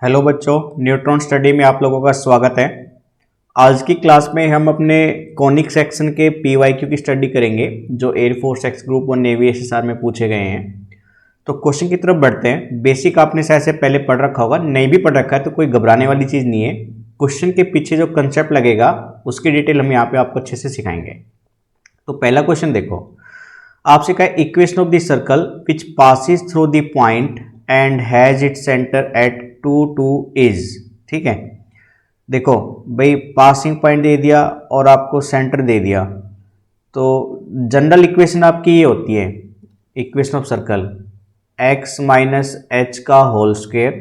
Hello बच्चों, neutron study में आप लोगों का स्वागत है। आज की क्लास में हम अपने कॉनिक सेक्शन के पीवाईक्यू की स्टडी करेंगे जो एयरफोर्स एक्स ग्रुप और नेवी एसएसआर में पूछे गए हैं। तो क्वेश्चन की तरफ बढ़ते हैं। बेसिक आपने शायद से पहले पढ़ रखा होगा, नहीं भी पढ़ रखा है तो कोई घबराने वाली चीज़ नहीं है। क्वेश्चन के पीछे जो कंसेप्ट लगेगा उसकी डिटेल हम यहाँ पे आपको अच्छे से सिखाएंगे। तो पहला क्वेश्चन देखो, आपसे कहा equation of the circle which passes through the point and has it centre at 2 is. ठीक है, देखो भाई पासिंग पॉइंट दे दिया और आपको सेंटर दे दिया। तो जनरल इक्वेशन आपकी ये होती है, equation of circle x minus H का होल स्क्वेयर,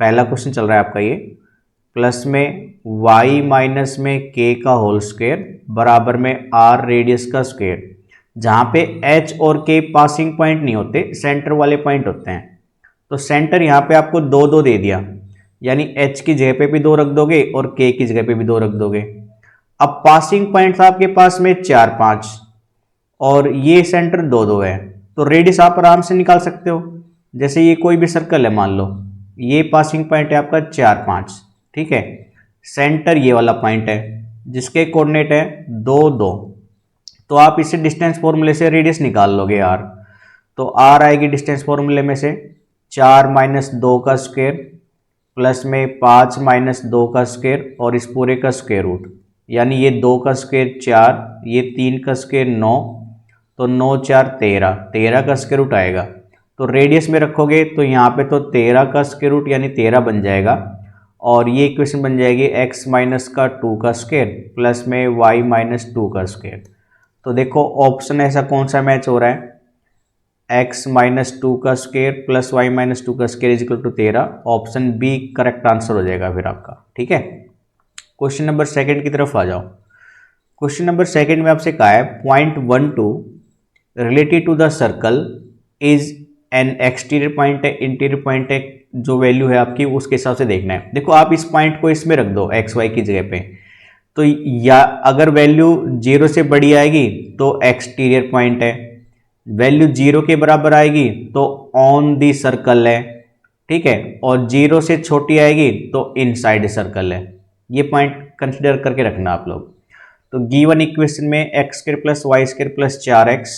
पहला क्वेश्चन चल रहा है आपका ये, प्लस में y माइनस में k का होल स्क्वेयर बराबर में r रेडियस का स्क्वेयर। जहाँ पे h और k पासिंग पॉइंट नहीं होते, सेंटर वाले पॉइंट होते हैं। तो सेंटर यहाँ पे आपको दो दो दे दिया, यानी h की जगह पे भी दो रख दोगे और k की जगह पे भी दो रख दोगे। अब पासिंग पॉइंट था आपके पास में 4 5 और ये सेंटर दो दो है, तो रेडियस आप आराम से निकाल सकते हो। जैसे ये कोई भी सर्कल है, मान लो ये पासिंग पॉइंट है आपका 4 5, ठीक है। सेंटर ये वाला पॉइंट है जिसके कोऑर्डिनेट है 2 2, तो आप इसे डिस्टेंस फॉर्मूले से रेडियस निकाल लोगे r। तो r आएगी डिस्टेंस फॉर्मूले में से 4 माइनस 2 का स्क्वायर प्लस में 5 माइनस 2 का स्क्वायर और इस पूरे का स्क्वायर रूट, यानी ये 2 का स्क्वायर 4, ये 3 का स्क्वायर 9, तो 9 4 13, 13 का स्क्वायर रूट आएगा। तो रेडियस में रखोगे तो यहाँ पे तो 13 का स्क्वायर रूट यानी 13 बन जाएगा, और ये इक्वेशन बन जाएगी x माइनस का 2 का स्क्वायर प्लस में y माइनस 2 का स्क्वायर। तो देखो ऑप्शन ऐसा कौन सा मैच हो रहा है, x माइनस 2 का स्क्वायर प्लस y माइनस 2 का square is equal to 13। Option B correct answer हो जाएगा फिर आपका, ठीक है। क्वेश्चन नंबर सेकंड की तरफ आ जाओ। क्वेश्चन नंबर सेकंड में आपसे कहा है point 1 2 related to the circle is an exterior point है, इंटीरियर पॉइंट है, जो वैल्यू है आपकी उसके हिसाब से देखना है। देखो आप इस पॉइंट को इसमें रख दो एक्स वाई की जगह पे, तो या अगर वैल्यू 0 से बड़ी आएगी तो एक्सटीरियर पॉइंट है, वैल्यू 0 के बराबर आएगी तो ऑन दी सर्कल है, ठीक है, और 0 से छोटी आएगी तो इनसाइड सर्कल है। ये पॉइंट कंसिडर करके रखना आप लोग। तो गिवन इक्वेशन में x square plus y square plus 4x,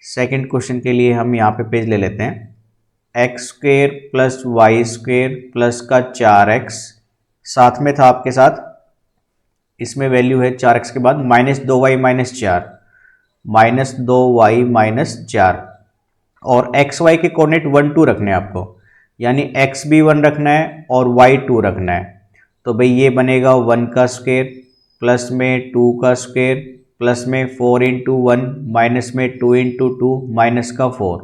second question के लिए हम यहाँ पे पेज ले लेते हैं। X square plus y square plus का 4x, साथ में था आपके साथ इसमें वैल्यू है 4x के बाद minus 2y minus 4, minus 2y minus 4, और एक्स वाई के कोऑर्डिनेट 1 2 रखने हैं आपको, यानी x भी 1 रखना है और y 2 रखना है। तो भाई ये बनेगा 1 का स्क्वायर प्लस में 2 का स्क्वायर प्लस में 4 इंटू 1 माइनस में 2 इंटू 2 माइनस का 4,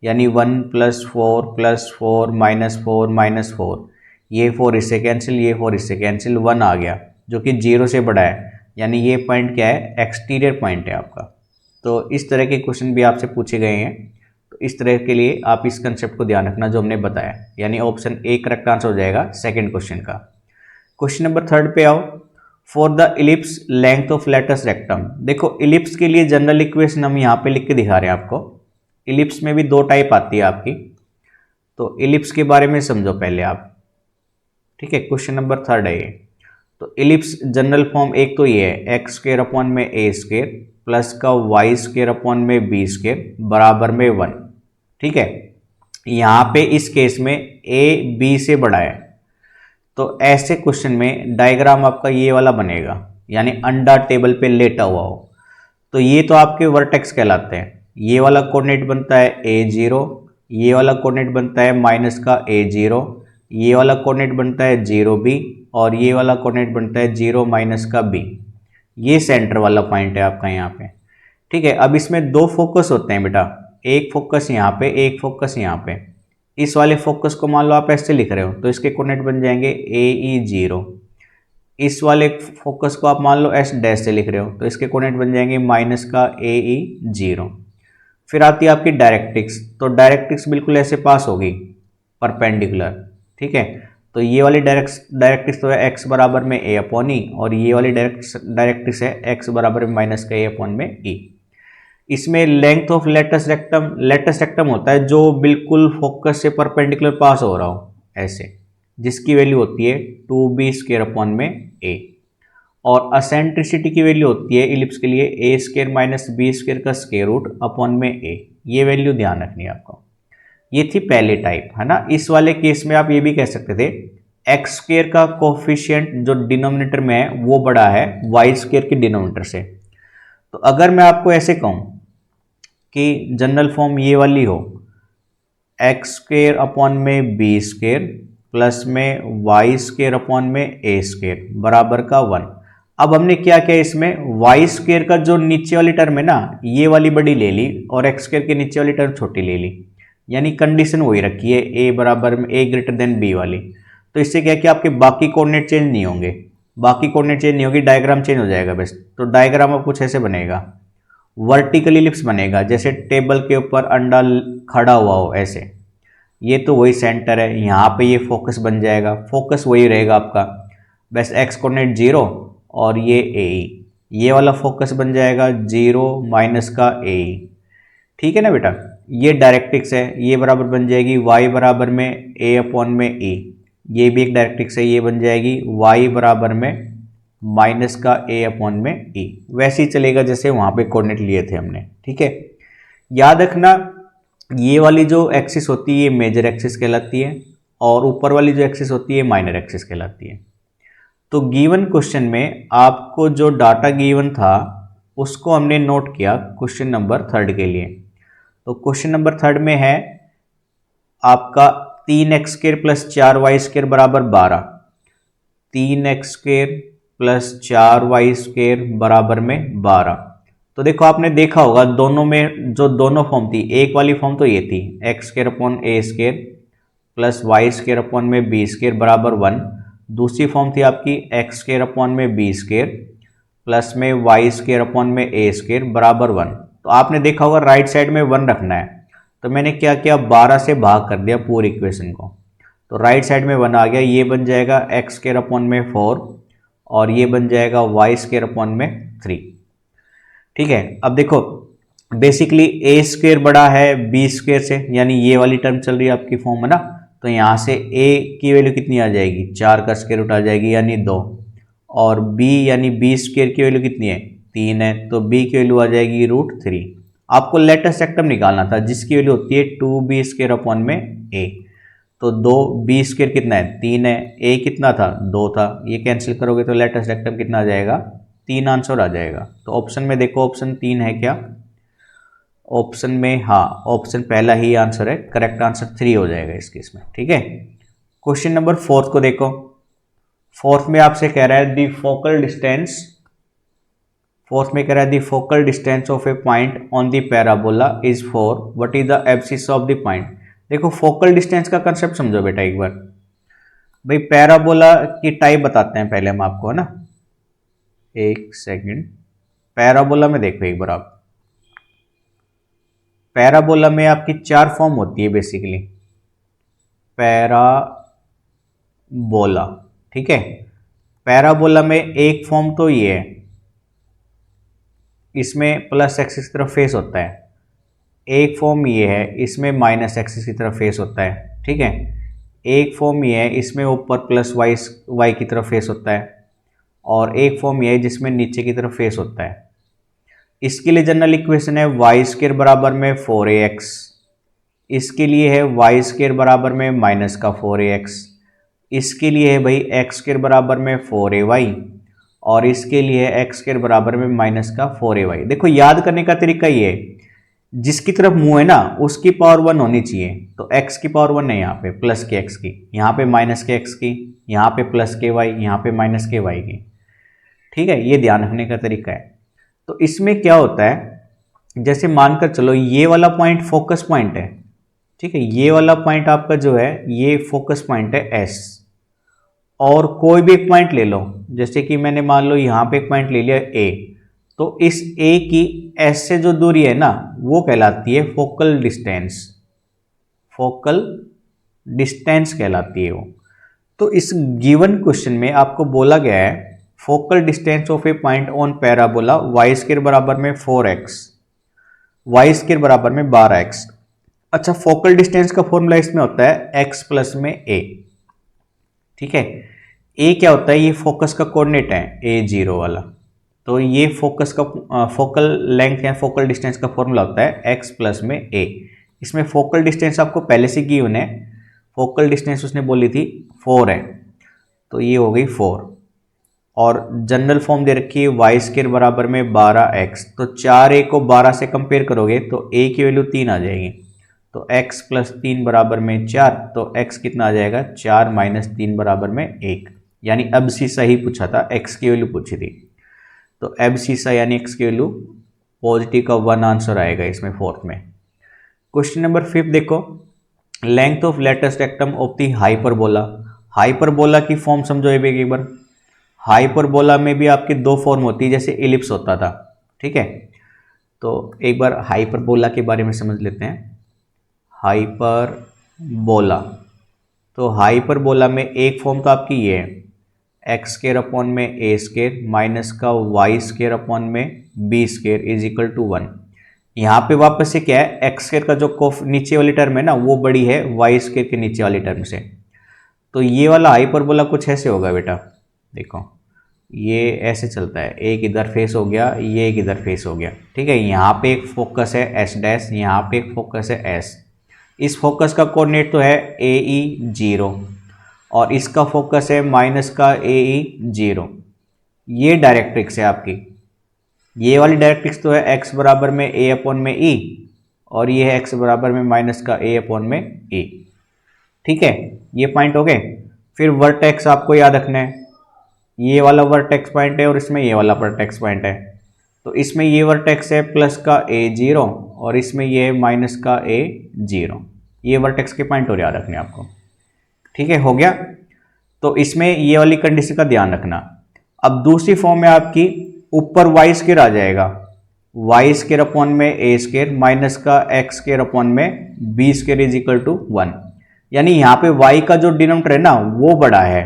यानी 1 प्लस 4 माइनस 4 माइनस 4, ये 4 इससे कैंसिल, ये 4 इससे कैंसिल, 1 आ गया जो कि 0 से बड़ा है, यानी ये पॉइंट क्या है, एक्सटीरियर पॉइंट है आपका। तो इस तरह के क्वेश्चन भी आपसे पूछे गए हैं, तो इस तरह के लिए आप इस कंसेप्ट को ध्यान रखना जो हमने बताया, यानी ऑप्शन ए करेक्ट आंसर हो जाएगा सेकंड क्वेश्चन का। क्वेश्चन नंबर थर्ड पे आओ। For the ellipse length of latus rectum, देखो इलिप्स के लिए जनरल इक्वेशन हम यहाँ पे लिख के दिखा रहे हैं आपको। इलिप्स में भी 2 टाइप आती है आपकी, तो इलिप्स के बारे में समझो पहले आप, ठीक है। क्वेश्चन नंबर थर्ड है ये। तो इलिप्स जनरल फॉर्म एक तो ये है एक्स स्क्वेयर अपॉन में ए स्क्वेयर प्लस का वाई स्क्वेयर अपॉन में बी स्क्वेयर बराबर में 1, ठीक है। यहाँ पे इस केस में ए बी से बड़ा है, तो ऐसे क्वेश्चन में डायग्राम आपका ये वाला बनेगा, यानी अंडा टेबल पे लेटा हुआ हो। तो ये तो आपके वर्टेक्स कहलाते हैं। ये वाला कोऑर्डिनेट बनता है a0, ये वाला कोऑर्डिनेट बनता है माइनस का a0, ये वाला कोऑर्डिनेट बनता है 0b, और ये वाला कोऑर्डिनेट बनता है 0 माइनस का b। ये सेंटर वाला पॉइंट है आपका यहाँ पे, ठीक है। अब इसमें 2 फोकस होते हैं बेटा, एक फोकस यहाँ पे, एक फोकस यहाँ पे। इस वाले फोकस को मान लो आप ऐसे लिख रहे हो तो इसके कोऑर्डिनेट बन जाएंगे AE0। इस वाले फोकस को आप मान लो S डैश से लिख रहे हो तो इसके कोऑर्डिनेट बन जाएंगे माइनस का AE0। फिर आती है आपकी डायरेक्ट्रिक्स, तो डायरेक्ट्रिक्स बिल्कुल ऐसे पास होगी परपेंडिकुलर, ठीक है। तो ये वाली डायरेक्ट्रिक्स तो है x बराबर में a अपॉन ई, और ये वाली डायरेक्ट्रिक्स है x बराबर में माइनस का a अपॉन में ई। इसमें लेंथ ऑफ लेटस रेक्टम होता है जो बिल्कुल फोकस से परपेंडिकुलर पास हो रहा हो, ऐसे, जिसकी वैल्यू होती है 2b² अपॉन में a। और असेंट्रिसिटी की वैल्यू होती है इलिप्स के लिए a² माइनस b² का स्क्वायर रूट अपॉन में a। ये वैल्यू ध्यान रखनी है आपको। ये थी पहली टाइप, है ना। इस वाले केस में आप ये भी कह सकते थे x² का कोफिशिएंट जो डिनोमिनेटर में है वो बड़ा है y² के डिनोमिनेटर से। तो अगर मैं आपको ऐसे कहूं कि जनरल फॉर्म ये वाली हो x² अपॉन में b² प्लस में y² अपॉन में a² बराबर का 1। अब हमने क्या किया इसमें, y² का जो नीचे वाली टर्म है ना ये वाली बड़ी ले ली और x² के नीचे वाली टर्म छोटी ले ली, यानी कंडीशन वही रखी है a बराबर में a ग्रेटर देन b वाली। तो इससे क्या कि आपके बाकी कोऑर्डिनेट चेंज नहीं होंगे, बाकी कोऑर्डिनेट चेंज नहीं होगी, डायग्राम चेंज हो जाएगा बस। तो डायग्राम अब कुछ ऐसे बनेगा, वर्टिकल इलिप्स बनेगा जैसे टेबल के ऊपर अंडा खड़ा हुआ हो ऐसे। ये तो वही सेंटर है, यहाँ पे ये फोकस बन जाएगा, फोकस वही रहेगा आपका, बस x कोऑर्डिनेट 0 और ये AE, ये वाला फोकस बन जाएगा 0 माइनस का AE। ठीक है ना बेटा। ये डायरेक्ट्रिक्स है, ये बराबर बन जाएगी y बराबर में a अपॉन में e। ये भी एक डायरेक्ट्रिक्स है, ये बन जाएगी y बराबर में माइनस का a अपॉन में e। वैसे ही चलेगा जैसे वहाँ पे कोऑर्डिनेट लिए थे हमने। ठीक है, याद रखना ये वाली जो एक्सिस होती है ये मेजर एक्सिस कहलाती है और ऊपर वाली जो एक्सिस होती है माइनर एक्सिस कहलाती है। तो गिवन क्वेश्चन में आपको जो डाटा गिवन था उसको हमने नोट किया क्वेश्चन नंबर 3 के लिए। तो क्वेश्चन नंबर 3 में है आपका 3x² प्लस 4y² बराबर 12, 3x² प्लस 4y² बराबर में 12। तो देखो आपने देखा होगा दोनों में जो दोनों फॉर्म थी, एक वाली फॉर्म तो ये थी x² upon a² plus y² upon में b² बराबर 1। दूसरी फॉर्म थी आपकी x² अपॉन में b² प्लस में y² अपॉन में a² बराबर 1। तो आपने देखा होगा राइट साइड में 1 रखना है, तो मैंने क्या किया 12 से भाग कर दिया पूरी इक्वेशन को। तो राइट साइड में 1 आ गया, ये बन जाएगा x² अपॉन में 4 और ये बन जाएगा y² अपॉन में 3। ठीक है, अब देखो बेसिकली a² बड़ा है b² से, यानी ये वाली टर्म चल रही है आपकी फॉर्म है ना। तो यहाँ से a की वैल्यू कितनी आ जाएगी, 4 का स्क्वायर रूट आ जाएगी यानी 2, और b यानी b² की वैल्यू कितनी है 3 है, तो b की वैल्यू आ जाएगी √3। आपको लेटेस्ट सेक्टम निकालना था जिसकी वैल्यू होती है 2b² अपॉन में a। तो 2b² कितना है 3 है, a कितना था 2 था, ये कैंसिल करोगे तो लेटेस्ट सेक्टम कितना आ जाएगा 3 आंसर आ जाएगा। तो ऑप्शन में देखो ऑप्शन 3 है क्या, ऑप्शन में हाँ ऑप्शन पहला ही आंसर है, करेक्ट आंसर 3 हो जाएगा इस केस में। ठीक है, क्वेश्चन नंबर 4 को देखो। 4th में आपसे कह रहा है दी फोकल डिस्टेंस, 4th में कह रहा है the focal distance of a point on the parabola is 4, what is the abscissa of the point. देखो फोकल डिस्टेंस का कंसेप्ट समझो बेटा एक बार। भाई पैराबोला की टाइप बताते हैं पहले हम आपको, है ना, एक सेकंड। पैराबोला में देखो एक बार आप, पैराबोला में आपकी 4 फॉर्म होती है बेसिकली, पैराबोला। ठीक है, पैराबोला में एक फॉर्म तो ये है, इसमें प्लस एक्सिस की तरफ फेस होता है, एक फॉर्म ये है इसमें माइनस एक्सिस की तरफ फेस होता है। ठीक है, एक फॉर्म ये है इसमें ऊपर प्लस वाई की तरफ फेस होता है, और एक फॉर्म ये है जिसमें नीचे की तरफ फेस होता है। इसके लिए जनरल इक्वेशन है y² बराबर में 4ax, इसके लिए है y² बराबर में माइनस का 4ax, इसके लिए है भाई x² बराबर में 4ay, और इसके लिए है x² बराबर में माइनस का 4ay। देखो याद करने का तरीका ये है, जिसकी तरफ मुंह है ना उसकी पावर 1 होनी चाहिए, तो x की पावर 1 है यहाँ पे, प्लस के x की, यहाँ पे माइनस के x की, यहाँ पे प्लस के y, यहाँ पे माइनस के y की। ठीक है, ये ध्यान रखने का तरीका है। तो इसमें क्या होता है, जैसे मानकर चलो ये वाला पॉइंट फोकस पॉइंट है। ठीक है, ये वाला पॉइंट आपका जो है ये फोकस पॉइंट है S, और कोई भी एक पॉइंट ले लो, जैसे कि मैंने मान लो यहाँ पे एक पॉइंट ले लिया A, तो इस A की S से जो दूरी है ना वो कहलाती है फोकल डिस्टेंस, फोकल डिस्टेंस कहलाती है वो। तो इस गिवन क्वेश्चन में आपको बोला गया है focal distance of a point on parabola y² बराबर में 4x, y² बराबर में 12x। अच्छा, फोकल डिस्टेंस का फॉर्मूला इसमें होता है x प्लस में a, ठीक है। ए क्या होता है, ये फोकस का कोऑर्डिनेट है A0 वाला, तो ये फोकस का फोकल लेंथ या फोकल डिस्टेंस का फॉर्मूला होता है x प्लस में a। इसमें फोकल डिस्टेंस आपको पहले से गिवन है, फोकल डिस्टेंस उसने बोली थी 4 है, तो ये हो गई 4, और जनरल फॉर्म दे रखी है वाई स्क्वायर बराबर में 12x, तो 4a को 12 से कंपेयर करोगे तो a की वैल्यू 3 आ जाएगी, तो x प्लस 3 बराबर में 4, तो x कितना आ जाएगा 4 माइनस 3 बराबर में 1, यानी अब सी सही पूछा था, x की वैल्यू पूछी थी, तो अब सीसा यानी x की वैल्यू पॉजिटिव का 1 आंसर आएगा इसमें फोर्थ में। क्वेश्चन नंबर 5 देखो, length of latus rectum of the hyperbola. Hyperbola की फॉर्म समझो एक बार। हाइपरबोला में भी आपकी दो फॉर्म होती है जैसे इलिप्स होता था, ठीक है। तो एक बार हाइपरबोला के बारे में समझ लेते हैं। हाइपरबोला, तो हाइपरबोला में एक फॉर्म तो आपकी ये है एक्स स्क्वायर अपॉन में ए स्क्वायर माइनस का वाई स्क्वायर अपॉन में b square is equal to 1। यहाँ पे वापस से क्या है, एक्स स्क्वायर का जो नीचे वाली टर्म है ना वो बड़ी है वाई स्क्वायर के नीचे वाली टर्म से, तो ये वाला हाइपरबोला कुछ ऐसे होगा बेटा, देखो ये ऐसे चलता है, एक इधर फेस हो गया, ये एक इधर फेस हो गया, ठीक है। यहाँ पे एक फोकस है एस डैश, यहाँ पे एक फोकस है एस, इस फोकस का कोऑर्डिनेट तो है AE 0 और इसका फोकस है माइनस का AE 0। ये डायरेक्ट्रिक्स है आपकी, ये वाली डायरेक्ट्रिक्स तो है x बराबर में a अपॉन में e, और ये है x बराबर में माइनस का a अपॉन में e, ठीक है। ये पॉइंट हो गए। फिर वर्टेक्स आपको याद रखना है, ये वाला वर्टेक्स पॉइंट है और इसमें ये वाला वर्टेक्स पॉइंट है, तो इसमें ये वर्टेक्स है प्लस का A0 और इसमें ये है माइनस का A0, ये वर्टेक्स के पॉइंट और याद रखने आपको, ठीक है। हो गया, तो इसमें ये वाली कंडीशन का ध्यान रखना। अब दूसरी फॉर्म में आपकी ऊपर वाई स्क्वायर आ जाएगा, वाई स्क्वायर अपॉन में ए स्क्वायर माइनस का एक्स स्क्वायर अपॉन में b square is equal to 1, यानी यहाँ पे y का जो डिनोमिनेटर है ना वो बड़ा है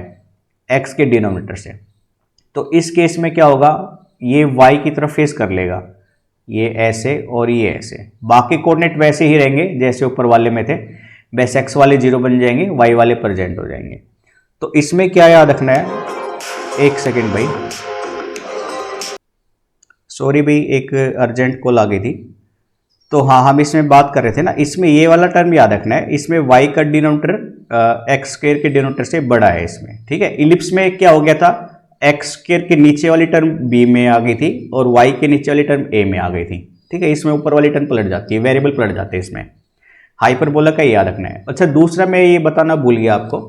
x के डिनोमिनेटर से, तो इस केस में क्या होगा, ये y की तरफ फेस कर लेगा, ये ऐसे और ये ऐसे, बाकी कोऑर्डिनेट वैसे ही रहेंगे जैसे ऊपर वाले में थे, बस x वाले 0 बन जाएंगे, y वाले प्रेजेंट हो जाएंगे। तो इसमें क्या याद रखना है, एक सेकेंड भाई, सॉरी भाई एक अर्जेंट कॉल आ गई थी। तो हाँ, हम इसमें बात कर रहे थे ना, इसमें ये वाला टर्म याद रखना है, इसमें y का डिनोमिनेटर एक्स स्क्वायर के डिनोमिनेटर से बड़ा है इसमें, ठीक है। इलिप्स में क्या हो गया था, एक्स स्क्वायर के नीचे वाली टर्म b में आ गई थी और y के नीचे वाली टर्म a में आ गई थी, ठीक है। इसमें ऊपर वाली टर्म पलट जाती है, वेरिएबल पलट जाते हैं इसमें। हाइपरबोला का याद रखना है। अच्छा, दूसरा मैं ये बताना भूल गया आपको,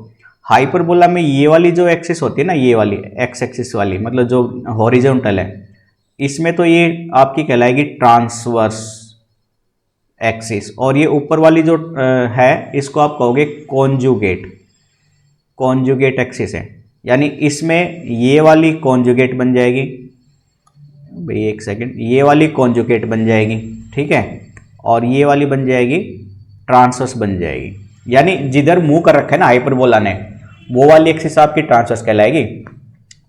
हाइपरबोला में ये वाली जो एक्सिस होती है ना, ये वाली एक्स एक्सिस वाली, मतलब जो हॉरिजॉन्टल है, इसमें तो ये आपकी कहलाएगी ट्रांसवर्स एक्सिस, और ये ऊपर वाली जो है इसको आप कहोगे कॉन्जुगेट, कॉन्जुगेट एक्सिस है, यानी इसमें ये वाली कॉन्जुगेट बन जाएगी भाई, एक सेकंड, ये वाली कॉन्जुगेट बन जाएगी, ठीक है, और ये वाली बन जाएगी ट्रांसवर्स बन जाएगी, यानी जिधर मुंह कर रखा है ना हाइपरबोला ने वो वाली एक्सिस आपकी ट्रांसवर्स कहलाएगी,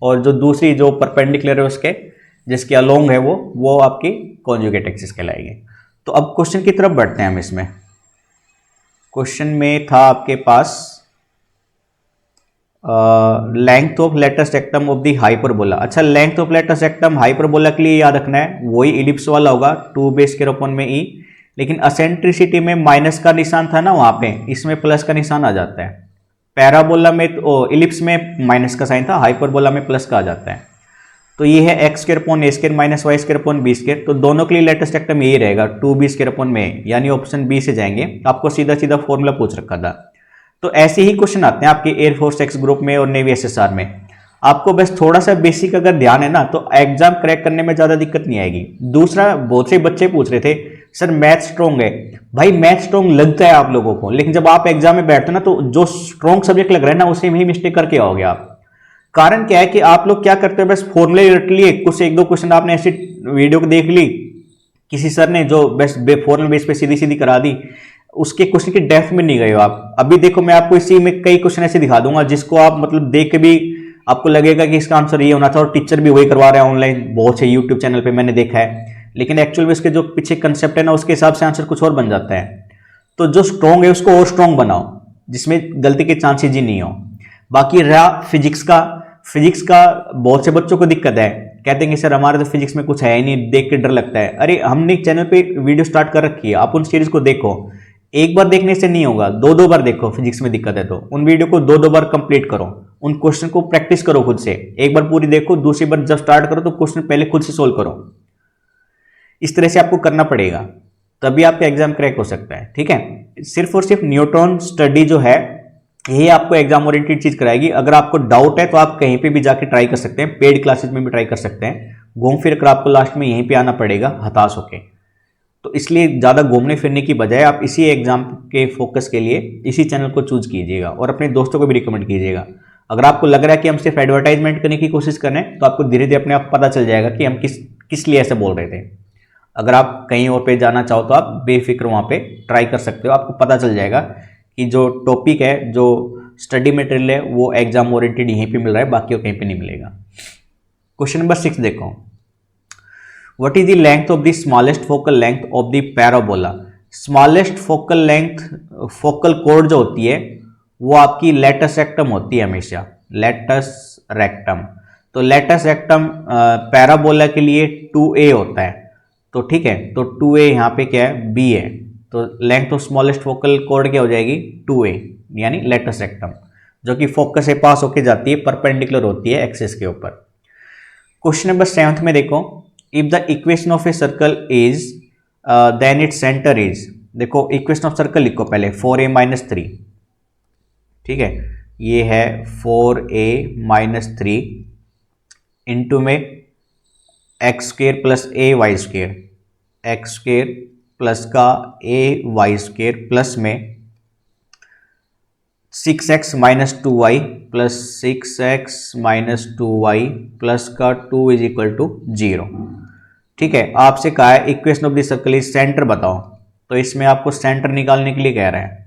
और जो दूसरी जो परपेंडिकुलर है उसके जिसके अलोंग है वो आपकी कॉन्जुगेट एक्सिस कहलाएगी। तो अब क्वेश्चन की तरफ बढ़ते हैं हम। इसमें क्वेश्चन में था आपके पास length of latus rectum of the hyperbola. अच्छा, length of latus rectum hyperbola के लिए याद रखना है, वही इलिप्स वाला होगा 2 स्क्वायर अपॉन में e, लेकिन असेंट्रिसिटी में माइनस का निशान था ना वहां पे, इसमें प्लस का निशान आ जाता है। पैराबोला में इलिप्स में माइनस का साइन था, हाइपरबोला में प्लस का आ जाता है। तो ये है x square upon a square minus y square upon b square, तो दोनों के लिए लेटेस्ट रेक्टम यही रहेगा 2b स्क्वायर अपॉन में, यानी ऑप्शन बी से जाएंगे। आपको सीधा सीधा फॉर्मूला पूछ रखा था। तो ऐसे ही क्वेश्चन आते हैं आपके एयरफोर्स एक्स ग्रुप में और नेवी एसएसआर में। आपको बस थोड़ा सा बेसिक अगर ध्यान है ना तो एग्जाम क्रैक करने में ज्यादा दिक्कत नहीं आएगी। दूसरा, बहुत से बच्चे पूछ रहे थे सर मैथ स्ट्रॉन्ग है, भाई मैथ स्ट्रॉन्ग लगता है आप लोगों को, लेकिन जब आप एग्जाम में बैठते हो ना तो जो स्ट्रॉन्ग सब्जेक्ट लग रहा है ना उसी में ही मिस्टेक करके आओगे आप। कारण क्या है कि आप लोग क्या करते हो, बस फॉर्मूले रट लिए, कुछ एक दो क्वेश्चन आपने ऐसी वीडियो को देख ली किसी सर ने जो बस फॉर्मूला बेस पे सीधी सीधी करा दी, उसके क्वेश्चन की डेप्थ में नहीं गए हो आप। अभी देखो मैं आपको इसी में कई क्वेश्चन ऐसे दिखा दूंगा जिसको आप मतलब देख के भी आपको लगेगा कि इसका आंसर ये होना था, और टीचर भी वही करवा रहा है ऑनलाइन, बहुत से यूट्यूब चैनल पे मैंने देखा है, लेकिन एक्चुअल में इसके जो पीछे कंसेप्ट है ना उसके हिसाब से आंसर कुछ और बन जाता है। तो जो स्ट्रॉन्ग है उसको और स्ट्रॉन्ग बनाओ जिसमें गलती के चांसेज ही नहीं हो। बाकी रहा फिजिक्स का बहुत से बच्चों को दिक्कत है, कहते हैं कि सर हमारे तो फिजिक्स में कुछ है ही नहीं, देख के डर लगता है। अरे हमने एक चैनल पे वीडियो स्टार्ट कर रखी है, आप उन सीरीज को देखो। एक बार देखने से नहीं होगा, दो बार देखो। फिजिक्स में दिक्कत है तो उन वीडियो को दो बार कंप्लीट करो, उन क्वेश्चन को प्रैक्टिस करो खुद से। एक बार पूरी देखो, दूसरी बार जब स्टार्ट करो तो क्वेश्चन पहले खुद से सोल्व करो। इस तरह से आपको करना पड़ेगा, तभी आपका एग्जाम क्रैक हो सकता है। ठीक है, सिर्फ और सिर्फ न्यूट्रॉन स्टडी जो है यही आपको एग्जाम ओरिएंटेड चीज कराएगी। अगर आपको डाउट है तो आप कहीं पे भी जाके ट्राई कर सकते हैं, पेड क्लासेस में भी ट्राई कर सकते हैं। घूम फिर कर आपको लास्ट में यहीं पे आना पड़ेगा हताश होके। तो इसलिए ज़्यादा घूमने फिरने की बजाय आप इसी एग्जाम के फोकस के लिए इसी चैनल को चूज कीजिएगा और अपने दोस्तों को भी रिकमेंड कीजिएगा। अगर आपको लग रहा है कि हम सिर्फ एडवर्टाइजमेंट करने की कोशिश कर रहे हैं तो आपको धीरे धीरे अपने आप पता चल जाएगा कि हम किस लिए ऐसे बोल रहे थे। अगर आप कहीं और पे जाना चाहो तो आप बेफिक्र वहाँ पे ट्राई कर सकते हो, आपको पता चल जाएगा कि जो टॉपिक है, जो स्टडी मटेरियल है, वो एग्जाम ओरिएंटेड यहीं पे मिल रहा है, बाकी और कहीं पे नहीं मिलेगा। क्वेश्चन नंबर 6 देखो, what is the length of the smallest focal length of the parabola. Smallest focal length, focal code जो होती है वो आपकी लेटस रेक्टम होती है हमेशा, लेटस रेक्टम। तो लेटस रेक्टम पैराबोला के लिए 2a होता है। तो ठीक है, तो 2a यहाँ पे क्या है, b है। तो length of smallest focal code क्या हो जाएगी, 2a, यानी लेटस रेक्टम, जो कि फोकस से पास होके जाती है, परपेंडिकुलर होती है एक्सिस के ऊपर। क्वेश्चन नंबर 7 में देखो, if the equation of a circle is then its centre is. देखो इक्वेशन ऑफ सर्कल लिखो पहले, 4a-3। ठीक है, ये है 4a-3 इंटू में x² plus a y², x² plus का a y² प्लस में 6x-2y प्लस 6x-2y प्लस का 2 = 0। ठीक है, आपसे कहा है equation of the circle is centre बताओ, तो इसमें आपको सेंटर निकालने के लिए कह रहा है।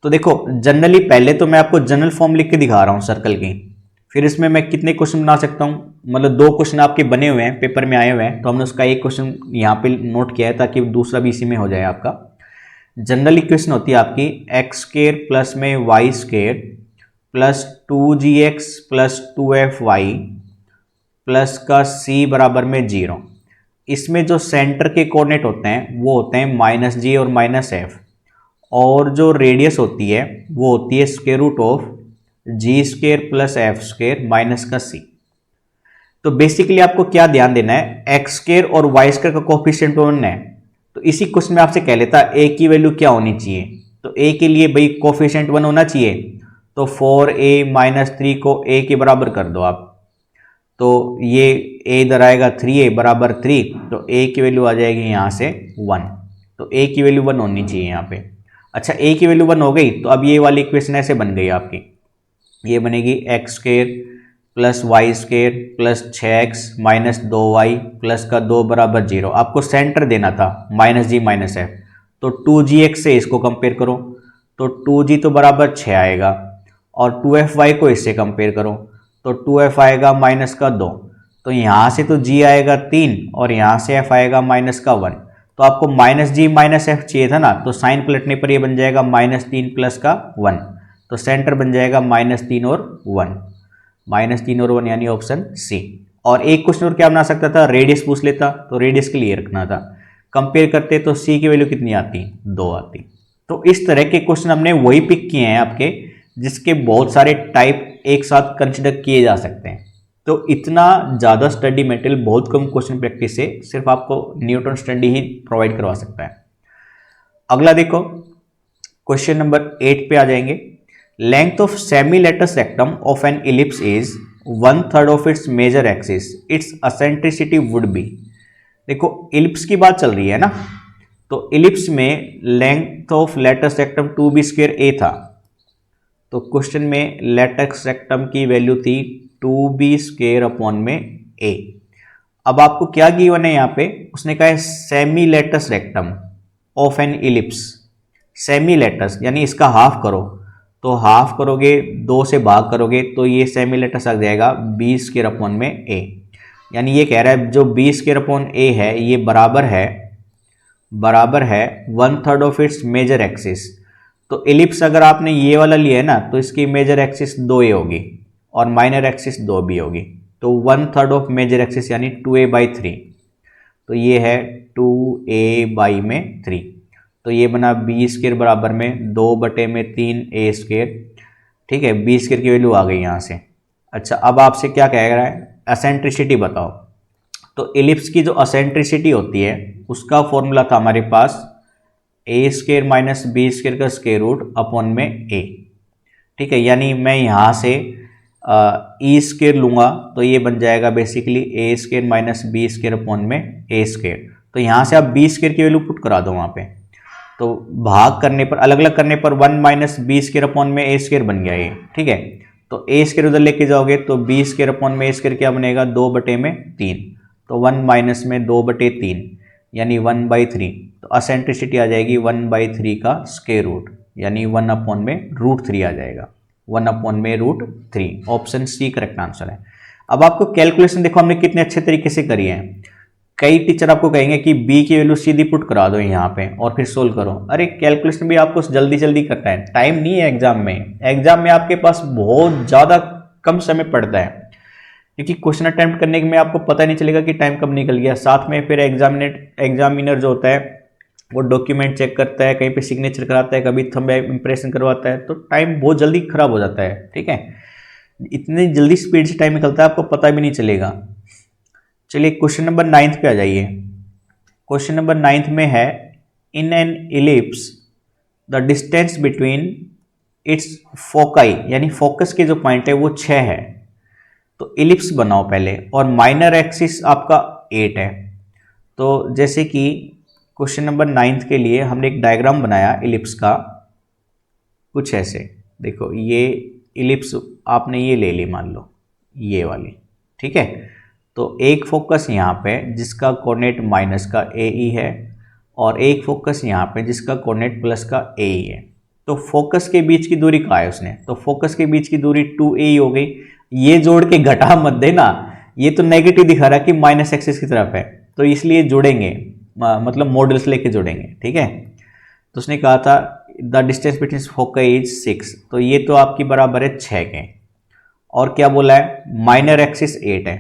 तो देखो जनरली पहले तो मैं आपको जनरल फॉर्म लिख के दिखा रहा हूँ सर्कल की, फिर इसमें मैं कितने क्वेश्चन बना सकता हूँ, मतलब 2 क्वेश्चन आपके बने हुए हैं, पेपर में आए हुए हैं, तो हमने उसका एक क्वेश्चन यहाँ पे नोट किया है ताकि दूसरा भी इसी में हो जाए आपका। जनरल इक्वेशन होती है आपकी x² प्लस में y² plus 2gx plus 2fy plus का c बराबर में 0। इसमें जो सेंटर के कोऑर्डिनेट होते हैं वो होते हैं -g और -f, और जो रेडियस होती है वो होती है √g² प्लस f² माइनस का c। तो बेसिकली आपको क्या ध्यान देना है, x² और y² का कोफिशिएंट 1 है। तो इसी क्वेश्चन में आपसे कह लेता a की वैल्यू क्या होनी चाहिए, तो a के लिए भाई कोफिशिएंट 1 होना चाहिए, तो 4a-3 को a के बराबर कर दो आप। तो ये a इधर आएगा 3a बराबर 3, तो a की वैल्यू आ जाएगी यहाँ से 1। तो a की वैल्यू 1 होनी चाहिए यहाँ पे। अच्छा, a की वैल्यू 1 हो गई, तो अब ये वाली इक्वेशन ऐसे बन गई आपकी, ये बनेगी x² plus y² plus 6x minus 2y plus का 2 बराबर 0। आपको सेंटर देना था -g -f, तो 2gx से इसको कंपेयर करो, तो 2g तो बराबर 6 आएगा, और 2fy को इससे कंपेयर करो, तो 2f आएगा माइनस का 2। तो यहाँ से तो g आएगा 3 और यहाँ से f आएगा माइनस का 1। तो आपको -g -f चाहिए था ना, तो साइन पलटने पर ये बन जाएगा -3 प्लस का 1। तो सेंटर बन जाएगा -3 और 1, -3 और 1 यानी ऑप्शन सी। और एक क्वेश्चन और क्या बना सकता था, रेडियस पूछ लेता, तो रेडियस के लिए रखना था, कंपेयर करते तो सी की वैल्यू कितनी आती, 2 आती। तो इस तरह के क्वेश्चन हमने वही पिक किए हैं आपके, जिसके बहुत सारे टाइप एक साथ कंसिडर किए जा सकते हैं। तो इतना ज़्यादा स्टडी मटेरियल बहुत कम क्वेश्चन प्रैक्टिस से सिर्फ आपको न्यूटन स्टडी ही प्रोवाइड करवा सकता है। अगला देखो, क्वेश्चन नंबर 8 पे आ जाएंगे। Length of semi latus rectum of an ellipse is 1/3 of its major axis, its eccentricity would be. देखो इलिप्स की बात चल रही है ना, तो इलिप्स में length of latus rectum 2b² a था, तो क्वेश्चन में लेटस रेक्टम की वैल्यू थी 2b² अपॉन में a। अब आपको क्या गिवन है यहाँ पे, उसने कहा है semi latus rectum of an ellipse. Semi latus यानी इसका हाफ करो, तो हाफ करोगे 2 से भाग करोगे तो ये सेमी लेटस आ जाएगा b² अपॉन में a। यानी ये कह रहा है जो b² अपॉन a है ये बराबर है 1/3 ऑफ इट्स मेजर एक्सिस। तो एलिप्स अगर आपने ये वाला लिया है ना, तो इसकी मेजर एक्सिस 2a होगी और माइनर एक्सिस 2b होगी। तो 1/3 ऑफ मेजर एक्सिस यानी 2a/3, तो ये है 2a/3। तो ये बना b² बराबर में 2/3a²। ठीक है, b² की वैल्यू आ गई यहाँ से। अच्छा, अब आपसे क्या कह रहा है, एसेंट्रिसिटी बताओ। तो एलिप्स की जो एसेंट्रिसिटी होती है उसका फॉर्मूला था हमारे पास a² माइनस b² का स्क्वायर रूट अपॉन में a। ठीक है, यानी मैं यहाँ से e² लूँगा तो ये बन जाएगा basically a² minus b² upon में a²। तो यहाँ से आप b² की वैल्यू पुट करा दो वहाँ पे, तो भाग करने पर, अलग अलग करने पर 1 माइनस b² अपॉन में a² बन गया ये। ठीक है, तो a² उधर लेके जाओगे तो b² अपॉन में a² क्या बनेगा, 2/3। तो 1 माइनस में 2/3 यानी 1/3। तो एसेंट्रिसिटी आ जाएगी 1/3 का स्क्वायर रूट, यानी 1 अपॉन में √3 आ जाएगा, 1 अपॉन में √3। ऑप्शन सी करेक्ट आंसर है। अब आपको कैलकुलेशन देखो हमने कितने अच्छे तरीके से करी है। कई टीचर आपको कहेंगे कि b की वैल्यू सीधी पुट करा दो यहाँ पे और फिर सोल्व करो। अरे कैलकुलेशन भी आपको जल्दी जल्दी करना है, टाइम नहीं है एग्जाम में। एग्जाम में आपके पास बहुत ज़्यादा कम समय पड़ता है, क्योंकि क्वेश्चन अटेम्प्ट करने में आपको पता नहीं चलेगा कि टाइम कब निकल गया। साथ में फिर एग्जामिनर जो होता है वो डॉक्यूमेंट चेक करता है, कहीं पे सिग्नेचर कराता है, कभी थंब इंप्रेशन करवाता है, तो टाइम बहुत जल्दी खराब हो जाता है। ठीक है, इतनी जल्दी स्पीड से टाइम निकलता है आपको पता भी नहीं चलेगा। चलिए क्वेश्चन नंबर 9 पे आ जाइए। क्वेश्चन नंबर 9 में है, in an ellipse the distance between its foci, यानी फोकस के जो पॉइंट है वो 6 है। तो इलिप्स बनाओ पहले, और माइनर एक्सिस आपका 8 है। तो जैसे कि क्वेश्चन नंबर 9 के लिए हमने एक डायग्राम बनाया इलिप्स का, कुछ ऐसे देखो। ये इलिप्स आपने ये ले ली, मान लो ये वाली। ठीक है, तो एक फोकस यहाँ पे जिसका कोऑर्डिनेट माइनस का AE है, और एक फोकस यहाँ पे जिसका कोऑर्डिनेट प्लस का AE है। तो फोकस के बीच की दूरी कहाँ है उसने, तो फोकस के बीच की दूरी 2AE हो गई। ये जोड़ के घटा मत देना, ये तो नेगेटिव दिखा रहा है कि माइनस एक्सिस की तरफ है, तो इसलिए जोड़ेंगे, मतलब मॉडल्स लेके जोड़ेंगे। ठीक है, तो उसने कहा था the distance between foci is 6, तो ये तो आपकी बराबर है 6 के। और क्या बोला है, माइनर एक्सिस 8 है।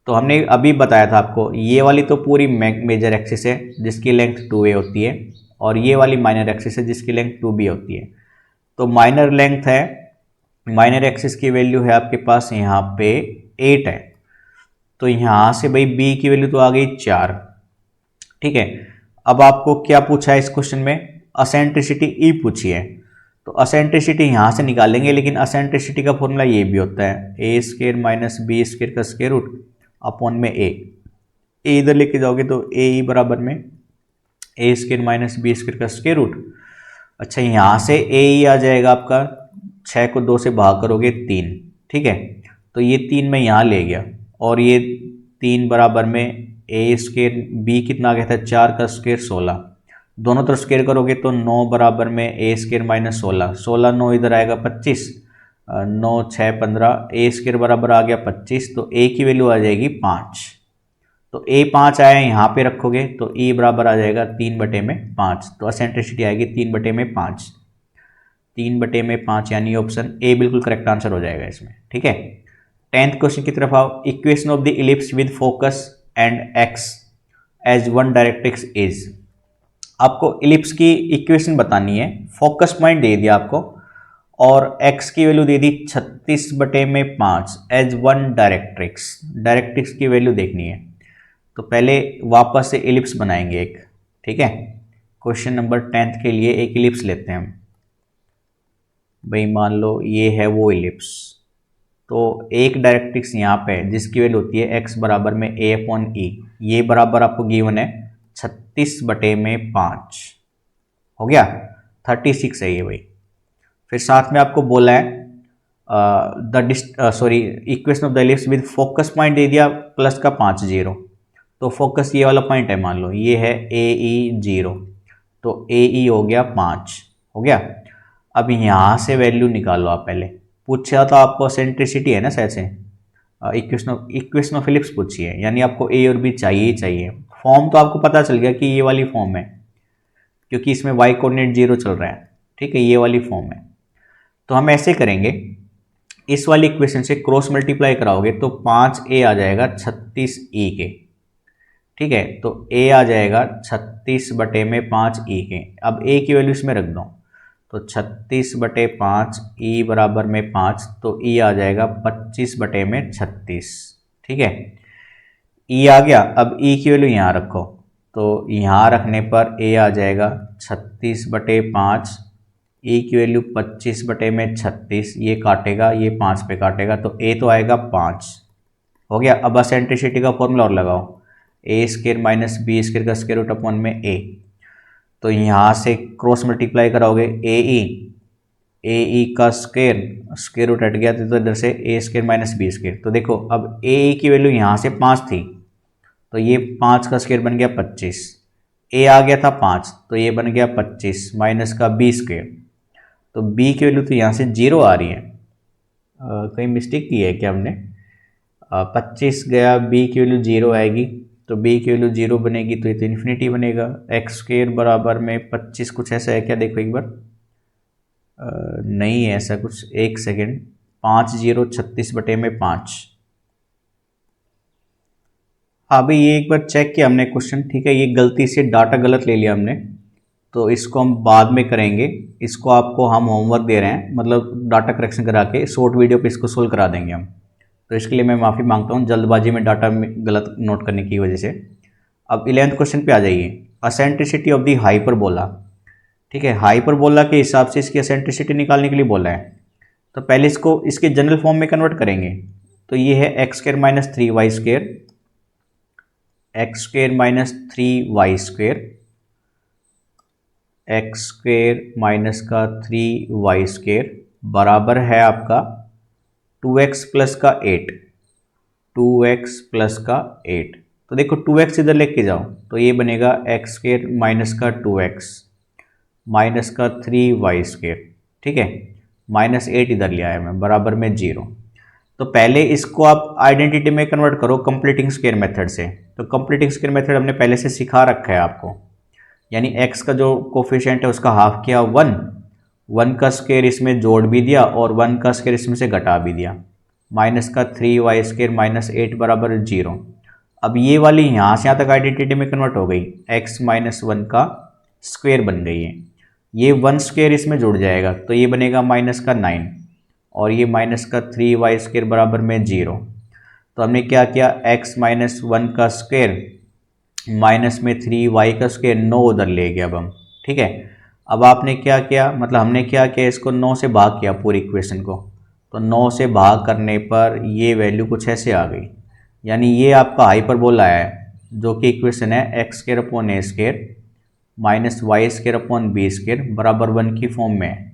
तो हमने अभी बताया था आपको, ये वाली तो पूरी मेजर एक्सिस है जिसकी लेंथ 2a होती है, और ये वाली माइनर एक्सिस है जिसकी लेंथ 2b होती है। तो माइनर लेंथ है, माइनर एक्सिस की वैल्यू है आपके पास यहाँ पे 8 है। तो यहाँ से भाई b की वैल्यू तो आ गई 4। ठीक है, अब आपको क्या पूछा है इस क्वेश्चन में, एसेंट्रिसिटी E पूछी है। तो एसेंट्रिसिटी यहाँ से निकालेंगे, लेकिन एसेंट्रिसिटी का फॉर्मूला ये भी होता है a² माइनस b² का स्क्वायर रूट अपॉन में a इधर लेके जाओगे तो AE बराबर में a² माइनस b² का स्क्वायर रूट। अच्छा, यहाँ से AE आ जाएगा आपका, 6 को 2 से भाग करोगे 3। ठीक है, तो ये 3 मैं यहाँ ले गया, और ये 3 बराबर में a² b कितना आ गया था, 4 का स्क्वायर 16। दोनों तरफ स्क्वायर करोगे तो 9 बराबर में a² माइनस 16, 16 9 इधर आएगा 25, 9 6 15, a² बराबर आ गया 25। तो a की वैल्यू आ जाएगी 5। तो a 5 आया, यहाँ पे रखोगे तो e बराबर आ जाएगा 3/5। तो एसेंट्रिसिटी आएगी 3/5, 3/5, यानी ऑप्शन ए बिल्कुल करेक्ट आंसर हो जाएगा इसमें। ठीक है, 10th क्वेश्चन की तरफ आओ। Equation of the ellipse with focus and x as one directrix is. आपको इलिप्स की इक्वेशन बतानी है, फोकस पॉइंट दे दिया आपको, और x की वैल्यू दे दी 36/5 एज वन डायरेक्ट्रिक्स। डायरेक्ट्रिक्स की वैल्यू देखनी है, तो पहले वापस से इलिप्स बनाएंगे एक। ठीक है, क्वेश्चन नंबर 10th के लिए एक इलिप्स लेते हैं हम। भाई मान लो ये है वो इलिप्स, तो एक डायरेक्ट्रिक्स यहाँ पे जिसकी वैल्यू होती है x बराबर में a/e, ये बराबर आपको गिवन है 36/5 हो गया, 36 है ये भाई। फिर साथ में आपको बोला है equation of the ellipse with focus point दे दिया प्लस का 5 0। तो फोकस ये वाला पॉइंट है, मान लो ये है AE 0, तो AE हो गया 5 हो गया। अब यहाँ से वैल्यू निकालो आप, पहले पूछा था आपको एसेंट्रिसिटी है ना, शायद से इक्वेशन ऑफ इलिप्स पूछी है, यानी आपको A और B चाहिए ही चाहिए। फॉर्म तो आपको पता चल गया कि ये वाली फॉर्म है, क्योंकि इसमें y कोऑर्डिनेट 0 चल रहा है। ठीक है, ये वाली फॉर्म है। तो हम ऐसे करेंगे, इस वाली इक्वेशन से क्रॉस मल्टीप्लाई कराओगे तो 5a आ जाएगा 36e के। ठीक है, तो a आ जाएगा 36/5e के। अब a की वैल्यू इसमें रख दो, तो 36/5 e बराबर में 5, तो e आ जाएगा 25/36। ठीक है, e आ गया। अब e की वैल्यू यहाँ रखो, तो यहाँ रखने पर a आ जाएगा 36/5, e की वैल्यू 25/36, ये काटेगा, ये 5 पे काटेगा, तो a तो आएगा 5 हो गया। अब एसेंट्रिसिटी का फॉर्मूला और लगाओ, a square minus b square का स्क्वायर रूट अपॉन में a। तो यहाँ से क्रॉस मल्टीप्लाई कराओगे ए का स्क्वायर रूट हट गया, तो इधर से a square minus b square. तो देखो अब ए की वैल्यू यहाँ से 5 थी, तो ये 5 का स्क्वायर बन गया 25, a आ गया था 5, तो ये बन गया 25 माइनस का बी स्क्वायर। तो b की वैल्यू तो यहाँ से 0 आ रही है, कहीं मिस्टेक की है क्या हमने? 25 गया, b की वैल्यू 0 आएगी, तो b की वैल्यू 0 बनेगी, तो ये तो इन्फिनिटी बनेगा। एक्स स्क्वायर बराबर में 25, कुछ ऐसा है क्या? देखो एक बार, नहीं है ऐसा कुछ, एक सेकेंड, 5 0 36/5। हाँ भाई, ये एक बार चेक किया हमने क्वेश्चन, ठीक है, ये गलती से डाटा गलत ले लिया हमने, तो इसको हम बाद में करेंगे। इसको आपको हम होमवर्क दे रहे हैं, मतलब डाटा करेक्शन करा के शॉर्ट वीडियो पे इसको सोल्व करा देंगे हम। तो इसके लिए मैं माफ़ी मांगता हूँ, जल्दबाजी में डाटा गलत नोट करने की वजह से। अब 11th क्वेश्चन पे आ जाइए, एसेंट्रिसिटी ऑफ द हाइपरबोला। ठीक है, हाइपरबोला के हिसाब से इसकी एसेंट्रिसिटी निकालने के लिए बोला है। तो पहले इसको इसके जनरल फॉर्म में कन्वर्ट करेंगे, तो ये है x square minus 3y square, x square minus 3y square, x square minus का 3y स्क्वायर बराबर है आपका 2x प्लस का 8, 2x प्लस का 8। तो देखो 2x इधर लेके जाओ, तो ये बनेगा एक्स स्क्वायर माइनस का 2x माइनस का 3y स्क्वायर। ठीक है, माइनस 8 इधर ले आया मैं, बराबर में 0। तो पहले इसको आप आइडेंटिटी में कन्वर्ट करो कंप्लीटिंग स्क्वायर मेथड से। तो कंप्लीटिंग स्क्वायर मेथड हमने पहले से सिखा रखा है आपको, यानी x का जो कोफिशिएंट है उसका हाफ किया 1 का स्क्वायर इसमें जोड़ भी दिया और 1 का स्क्वायर इसमें से घटा भी दिया, माइनस का 3y स्क्वायर माइनस 8 बराबर 0। अब ये वाली यहाँ से यहाँ तक आइडेंटिटी में कन्वर्ट हो गई, x माइनस 1 का स्क्वायर बन गई है, ये 1 स्क्वायर इसमें जुड़ जाएगा, तो ये बनेगा माइनस का 9 और ये माइनस का 3y स्क्वायर बराबर में 0। तो हमने क्या किया, x माइनस 1 का स्क्वायर माइनस में 3y का स्क्वायर 9 उधर ले गया अब हम। ठीक है, अब आपने क्या किया, मतलब हमने क्या किया, इसको 9 से भाग किया पूरी इक्वेशन को, तो 9 से भाग करने पर ये वैल्यू कुछ ऐसे आ गई, यानी ये आपका हाइपरबोला है, जो कि इक्वेशन है x square upon a square minus y square upon b square बराबर 1 की फॉर्म में है।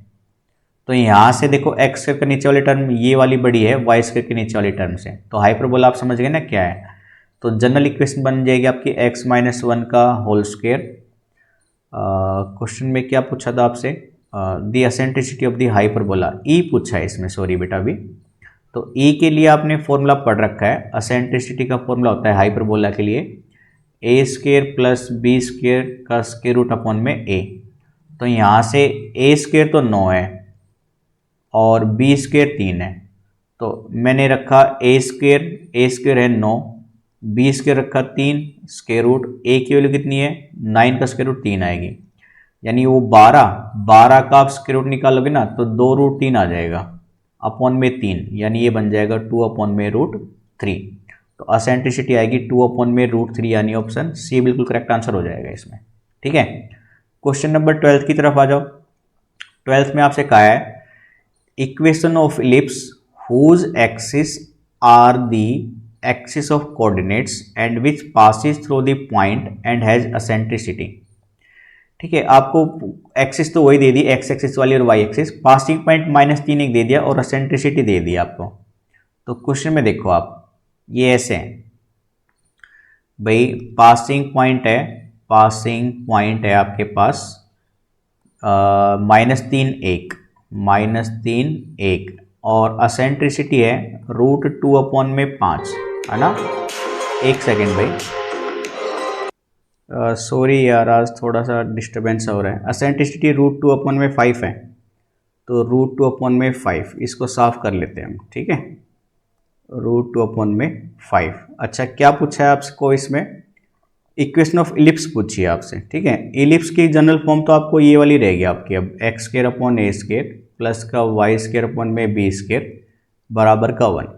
तो यहाँ से देखो एक्स स्क्वायर के नीचे वाली टर्म ये वाली बड़ी है वाई स्क्वायर के नीचे वाली टर्म से, तो हाइपरबोला आप समझ गए ना क्या है। तो जनरल इक्वेशन बन जाएगी आपकी एक्स माइनस 1 का होल स्क्वायर। क्वेश्चन में क्या पूछा था आपसे, the eccentricity of the hyperbola, e पूछा है इसमें, सॉरी बेटा अभी। तो ई के लिए आपने फॉर्मूला पढ़ रखा है, एसेंट्रिसिटी का फॉर्मूला होता है हाइपरबोला के लिए ए स्क्वायर प्लस बी स्क्वायर का स्क्वायर रूट अपॉन में ए। तो यहाँ से ए स्क्वायर तो 9 है और बी स्क्वायर 3 है, तो मैंने रखा ए स्क्वायर है 9, बी स्क्वायर रखा 3, स्क्वायर रूट ए की वैल्यू कितनी है 9 का स्क्वायर रूट 3 आएगी, यानी वो 12 का आप स्क्वायर रूट निकालोगे ना तो 2√3 आ जाएगा अपॉन में 3, यानी ये बन जाएगा 2 अपॉन में √3। तो एसेंट्रिसिटी आएगी 2 अपॉन में √3, यानी ऑप्शन सी बिल्कुल करेक्ट आंसर हो जाएगा इसमें। ठीक है, क्वेश्चन नंबर 12 की तरफ आ जाओ। 12th में आपसे कहा है equation of ellipse whose axis are the axis of coordinates and which passes through the point and has eccentricity. ठीक है, आपको एक्सिस तो वही दे दी, एक्स एक्सिस वाली और वाई एक्सिस, पासिंग पॉइंट -3 एक दे दिया और एसेंट्रिसिटी दे दी आपको। तो क्वेश्चन में देखो आप, ये ऐसे हैं भाई, पासिंग पॉइंट है आपके पास -3 1 और एसेंट्रिसिटी है √2 अपॉन में 5, है ना। एक सेकेंड भाई, सॉरी यार, आज थोड़ा सा डिस्टर्बेंस हो रहा है। असेंट्रिसिटी √2/5 है, तो √2/5 इसको साफ कर लेते हैं हम, ठीक है। √2/5। अच्छा, क्या पूछा है आपको इसमें? इक्वेशन ऑफ इलिप्स पूछी है आपसे, ठीक है। इलिप्स की जनरल फॉर्म तो आपको ये वाली रहेगी आपकी, अब x² प्लस का y² बराबर का 1।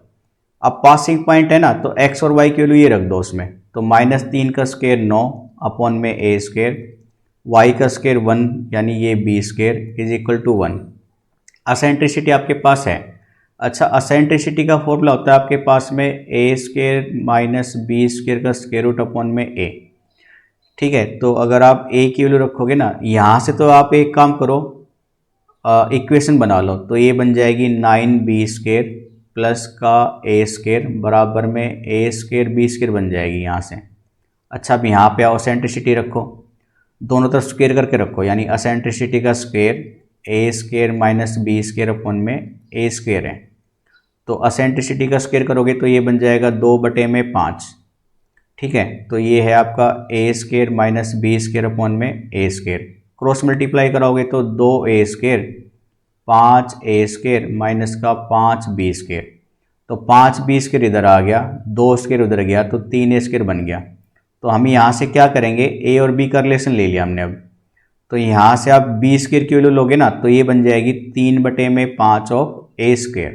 अब पासिंग पॉइंट है ना, तो x और y की वैल्यू ये रख दो उसमें, तो -3 का स्क्वायर 9 अपॉन में a², y का स्क्वायर 1 यानी ये b² इज इक्वल टू 1। असेंट्रिसिटी आपके पास है। अच्छा, असेंट्रिसिटी का फॉर्मूला होता है आपके पास में a² माइनस b² का स्क्वायर रूट अपॉन में a, ठीक है। तो अगर आप a की वैल्यू रखोगे ना, यहाँ से तो आप एक काम करो, इक्वेशन बना लो, तो ये बन जाएगी 9b² प्लस का a² बराबर में a² b² बन जाएगी यहाँ से। अच्छा, अब यहाँ पे आओ, असेंट्रिसिटी रखो, दोनों तरफ स्क्वेयर करके रखो, यानी असेंट्रिसिटी का square a² minus b² upon में a² है। तो असेंट्रिसिटी का स्क्वेयर करोगे तो ये बन जाएगा 2/5, ठीक है। तो ये है आपका a² माइनस b² अपॉन में a²। क्रॉस मल्टीप्लाई कराओगे तो 2a² 5a² माइनस का 5b², तो 5b² इधर आ गया, 2² उधर गया, तो 3a² बन गया। तो हम यहाँ से क्या करेंगे, a और b का रिलेशन ले लिया हमने अब। तो यहाँ से आप b² की वैल्यू लोगे ना, तो ये बन जाएगी 3/5 ऑफ a²।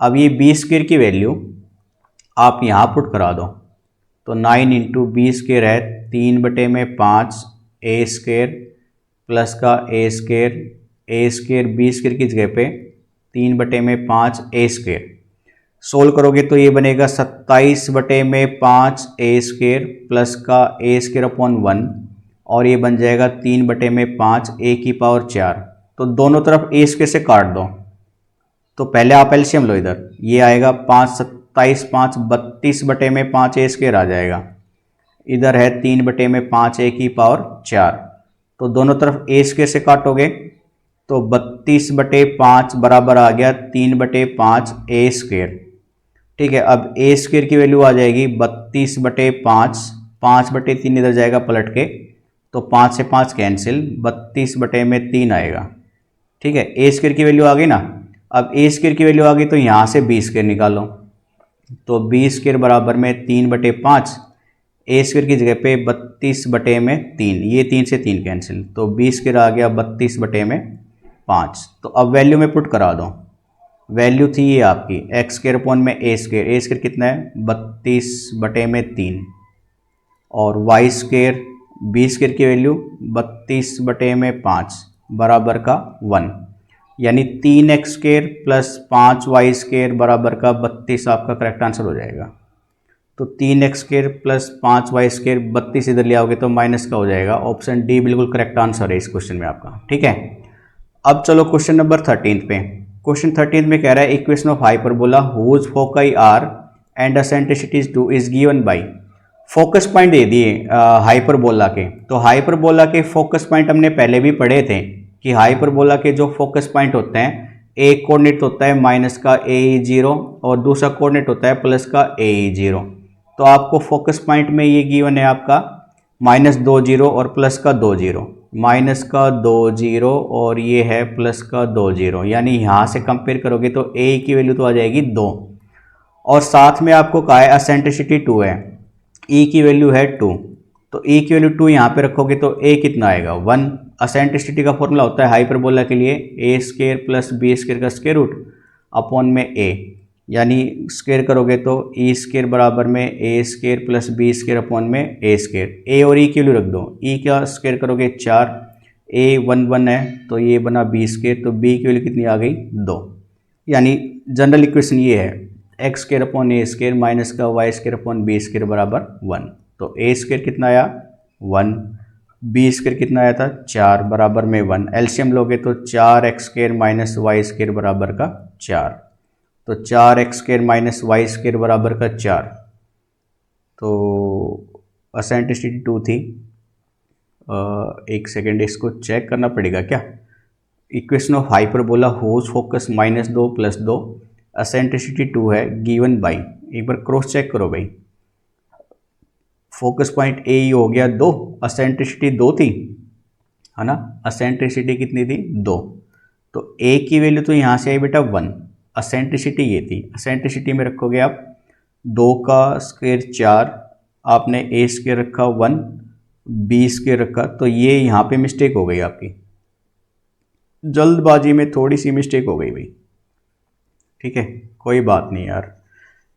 अब ये b² की वैल्यू आप यहाँ पुट करा दो, तो 9 इंटू b² है 3/5 a² प्लस का a² b² की जगह पे 3/5 a²। सोल्व करोगे तो ये बनेगा 27/5 a² प्लस का a² अपॉन 1, और ये बन जाएगा 3/5 a⁴। तो दोनों तरफ a² से काट दो, तो पहले आप एलसीएम लो, इधर ये आएगा 5 27 5 32/5 a² आ जाएगा, इधर है 3/5 a⁴। तो दोनों तरफ a² से काटोगे तो 32/5 बराबर आ गया 3/5 a², ठीक है। अब a² की वैल्यू आ जाएगी 32/5, 5/3 इधर जाएगा पलट के, तो 5 से 5 कैंसिल, 32/3 आएगा, ठीक है। a² की वैल्यू आ गई ना। अब a² की वैल्यू आ गई तो यहाँ से b² निकालो, तो b² बराबर में 3/5, a² की जगह पे 32/3, ये 3 से 3 कैंसिल, तो b² आ गया 32/5। तो अब वैल्यू में पुट करा दो, वैल्यू थी ये आपकी x² अपॉन में a² कितना है 32/3, और y² b² की वैल्यू 32/5 बराबर का 1, यानी 3x² प्लस 5y² बराबर का 32 आपका करेक्ट आंसर हो जाएगा। तो 3x² प्लस 5y² 32 इधर ले आओगे तो माइनस का हो जाएगा। ऑप्शन डी बिल्कुल करेक्ट आंसर है इस क्वेश्चन में आपका, ठीक है। अब चलो क्वेश्चन नंबर 13 पे। क्वेश्चन 13 में कह रहा है equation of hyperbola whose foci are and eccentricity 2 is given by. Focus point दे दिए हाइपरबोला के, तो हाइपरबोला के फोकस पॉइंट हमने पहले भी पढ़े थे कि हाइपरबोला के जो फोकस पॉइंट होते हैं, एक कोऑर्डिनेट होता है माइनस का a0 और दूसरा कोऑर्डिनेट होता है प्लस का a0। तो आपको फोकस पॉइंट में ये गिवन है आपका -2 0 और प्लस का 2 0, माइनस का 2 0 और ये है प्लस का 2 0, यानी यहाँ से कंपेयर करोगे तो a की वैल्यू तो आ जाएगी 2, और साथ में आपको कहा है एसेंट्रिसिटी 2 है, e की वैल्यू है 2, तो e की वैल्यू 2 यहाँ पे रखोगे तो a कितना आएगा 1। एसेंट्रिसिटी का फॉर्मूला होता है हाइपरबोला के लिए a² प्लस b² का स्क्वायर रूट अपॉन में a, यानी स्क्वायर करोगे तो e² बराबर में a² प्लस b² अपॉन में a²। a और e की वैल्यू रख दो, e का स्क्वायर करोगे 4, a 1 1 है तो ये बना b², तो b की वैल्यू कितनी आ गई 2, यानी जनरल इक्वेशन ये है x² अपॉन a² माइनस का y² अपॉन b² बराबर 1। तो a² कितना आया 1, b² कितना आया था 4 बराबर में 1, एलसीएम लोगे तो 4x² माइनस y² बराबर का 4, तो 4x² माइनस y² बराबर का 4। तो एसेंट्रिसिटी 2 थी, एक सेकेंड इसको चेक करना पड़ेगा क्या। Equation of hyperbola whose focus -2 plus 2 eccentricity 2 है गिवन बाई, एक बार क्रॉस चेक करो भाई। फोकस पॉइंट ए ही हो गया 2, एसेंट्रिसिटी 2 थी, है ना, एसेंट्रिसिटी कितनी थी 2, तो ए की वैल्यू तो यहाँ से आई बेटा 1, एसेंट्रिसिटी ये थी, एसेंट्रिसिटी में रखोगे आप 2 का स्क्वायर 4, आपने ए स्क्वायर रखा 1, बी स्क्वायर रखा, तो ये यहाँ पे मिस्टेक हो गई आपकी, जल्दबाजी में थोड़ी सी मिस्टेक हो गई भाई, ठीक है, कोई बात नहीं यार,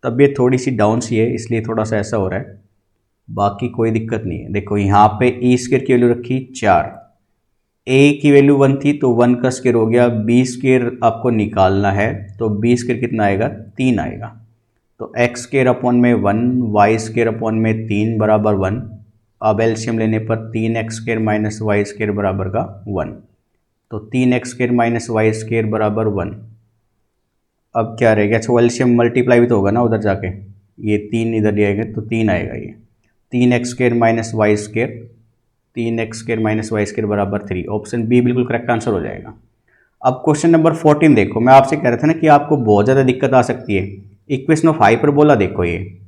तबीयत थोड़ी सी डाउन सी है इसलिए थोड़ा सा ऐसा हो रहा है, बाकी कोई दिक्कत नहीं है। देखो यहाँ पे ई स्क्वायर की वैल्यू रखी 4, ए की वैल्यू 1 थी तो 1 का स्क्वायर हो गया, बी स्क्वायर आपको निकालना है तो बी स्क्वायर कितना आएगा 3 आएगा, तो एक्स स्क्वायर अपॉन में 1, वाई स्क्वायर अपॉन में 3 बराबर 1, अब एलसीएम लेने पर 3x square minus y square बराबर का 1, तो 3x square minus y square बराबर 1। अब क्या रहेगा, अच्छा एलसीएम मल्टीप्लाई भी तो होगा ना उधर जाके, ये 3 इधर जाएगा तो 3 आएगा, ये 3x square minus y square, 3x square minus y square बराबर 3, ऑप्शन बी बिल्कुल करेक्ट आंसर हो जाएगा। अब क्वेश्चन नंबर 14 देखो, मैं आपसे कह रहा था ना कि आपको बहुत ज़्यादा दिक्कत आ सकती है, इक्वेशन ऑफ हाइपरबोला देखो, ये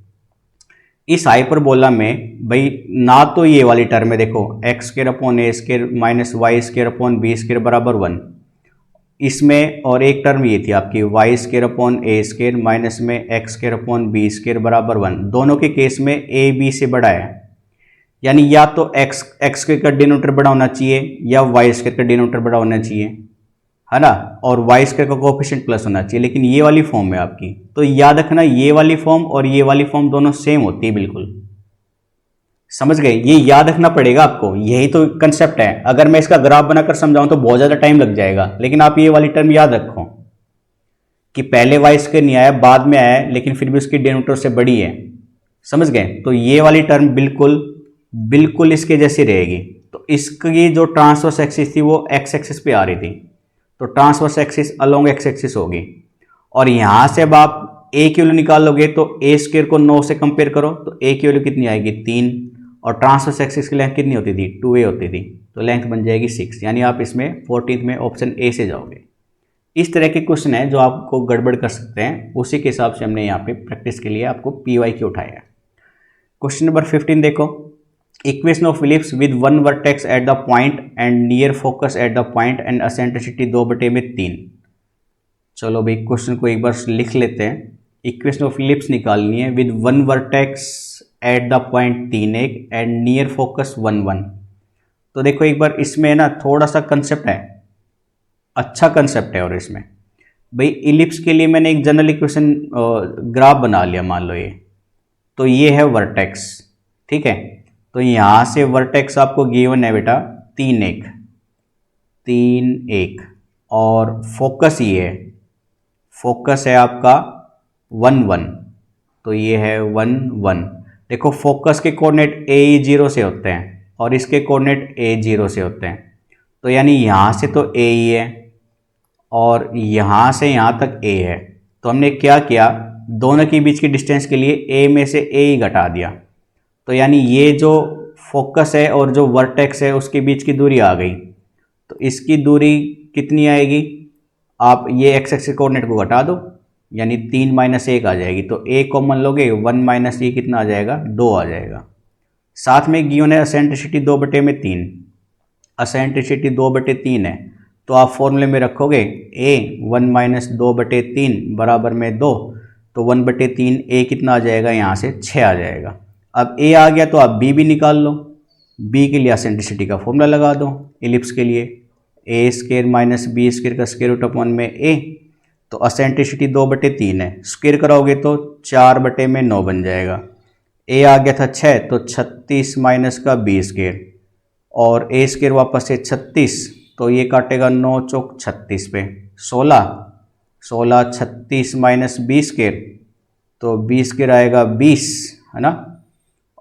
इस हाइपरबोला में भाई ना तो ये वाली टर्म है, देखो x square upon a square minus y square upon b square बराबर 1, इसमें और एक टर्म ये थी आपकी y square upon a square minus में x square upon b square बराबर 1, दोनों के केस में ए बी से बड़ा है, यानी या तो एक्स स्क्वायर का डिनोमिनेटर बड़ा होना चाहिए या वाई स्क्वायर का डिनोमिनेटर बड़ा होना चाहिए, है ना, और वाई स्क्वायर का कोएफिशिएंट प्लस होना चाहिए, लेकिन ये वाली फॉर्म है आपकी, तो याद रखना ये वाली फॉर्म और ये वाली फॉर्म दोनों सेम होती है, बिल्कुल समझ गए, ये याद रखना पड़ेगा आपको, यही तो कंसेप्ट है। अगर मैं इसका ग्राफ बनाकर समझाऊं तो बहुत ज़्यादा टाइम लग जाएगा, लेकिन आप ये वाली टर्म याद रखो कि पहले वाई स्क्वायर नहीं आया, बाद में आया, लेकिन फिर भी उसकी डिनोमिनेटर से बड़ी है, समझ गए, तो ये वाली टर्म बिल्कुल बिल्कुल इसके जैसी रहेगी। तो इसकी जो ट्रांसवर्स एक्सिस थी वो एक्स एक्सिस पे आ रही थी, तो transverse axis along x axis होगी, और यहाँ से अब आप ए की वैल्यू निकालोगे तो ए स्क्वायर को 9 से कंपेयर करो तो ए की वैल्यू कितनी आएगी 3, और ट्रांसवर्स एक्सिस की लेंथ कितनी होती थी 2a होती थी, तो लेंथ बन जाएगी 6, यानी आप इसमें 14th में ऑप्शन ए से जाओगे। इस तरह के क्वेश्चन है जो आपको गड़बड़ कर सकते हैं, उसी के हिसाब से हमने यहाँ पे प्रैक्टिस के लिए आपको PYQ उठाया है। क्वेश्चन नंबर 15 देखो, equation of ellipse with one vertex at the point and near focus at the point and eccentricity 2/3। चलो भाई क्वेश्चन को एक बार लिख लेते हैं। इक्वेशन ऑफ इलिप्स निकालनी है with one vertex at the point 3 1 and near focus 1 1। तो देखो एक बार इसमें ना थोड़ा सा कंसेप्ट है, अच्छा कंसेप्ट है, और इसमें भाई इलिप्स के लिए मैंने एक जनरल इक्वेशन ग्राफ बना लिया, मान लो ये, तो ये है वर्टेक्स, ठीक है, तो यहाँ से वर्टेक्स आपको गिवन है बेटा 3 1 और फोकस ये है, फोकस है आपका 1 1, तो ये है 1 1। देखो फोकस के कोऑर्डिनेट ए 0 से होते हैं और इसके कोऑर्डिनेट ए 0 से होते हैं, तो यानी यहाँ से तो ए ही है और यहाँ से यहाँ तक ए है, तो हमने क्या किया, दोनों के बीच की डिस्टेंस के लिए ए में से ए ही घटा दिया, तो यानी ये जो फोकस है और जो वर्टेक्स है उसके बीच की दूरी आ गई, तो इसकी दूरी कितनी आएगी, आप ये एक्स एक्सिस कोऑर्डिनेट को घटा दो, यानी 3 - 1 आ जाएगी, तो ए कॉमन लोगे 1 - ये कितना आ जाएगा 2 आ जाएगा। साथ में गिवन है एसेंट्रिसिटी 2/3, एसेंट्रिसिटी 2/3 है, तो आप फॉर्मूले में रखोगे ए 1 - 2/3 बराबर में 2, तो 1/3 ए कितना आ जाएगा, यहाँ से 6 आ जाएगा। अब ए आ गया तो आप बी भी निकाल लो, बी के लिए एसेंट्रिसिटी का फॉर्मूला लगा दो इलिप्स के लिए, ए स्क्वायर माइनस बी स्क्वायर का स्क्वायर रूट अपॉन में ए, तो एसेंट्रिसिटी 2/3 है, स्क्वायर कराओगे तो 4/9 बन जाएगा। ए आ गया था 6, तो 36 माइनस का बी स्क्वायर, और ए स्क्वायर वापस से 36, तो ये काटेगा 9 चौक 36 पे 16 36 माइनस बी स्क्वायर, तो बी स्क्वायर आएगा 20, है ना,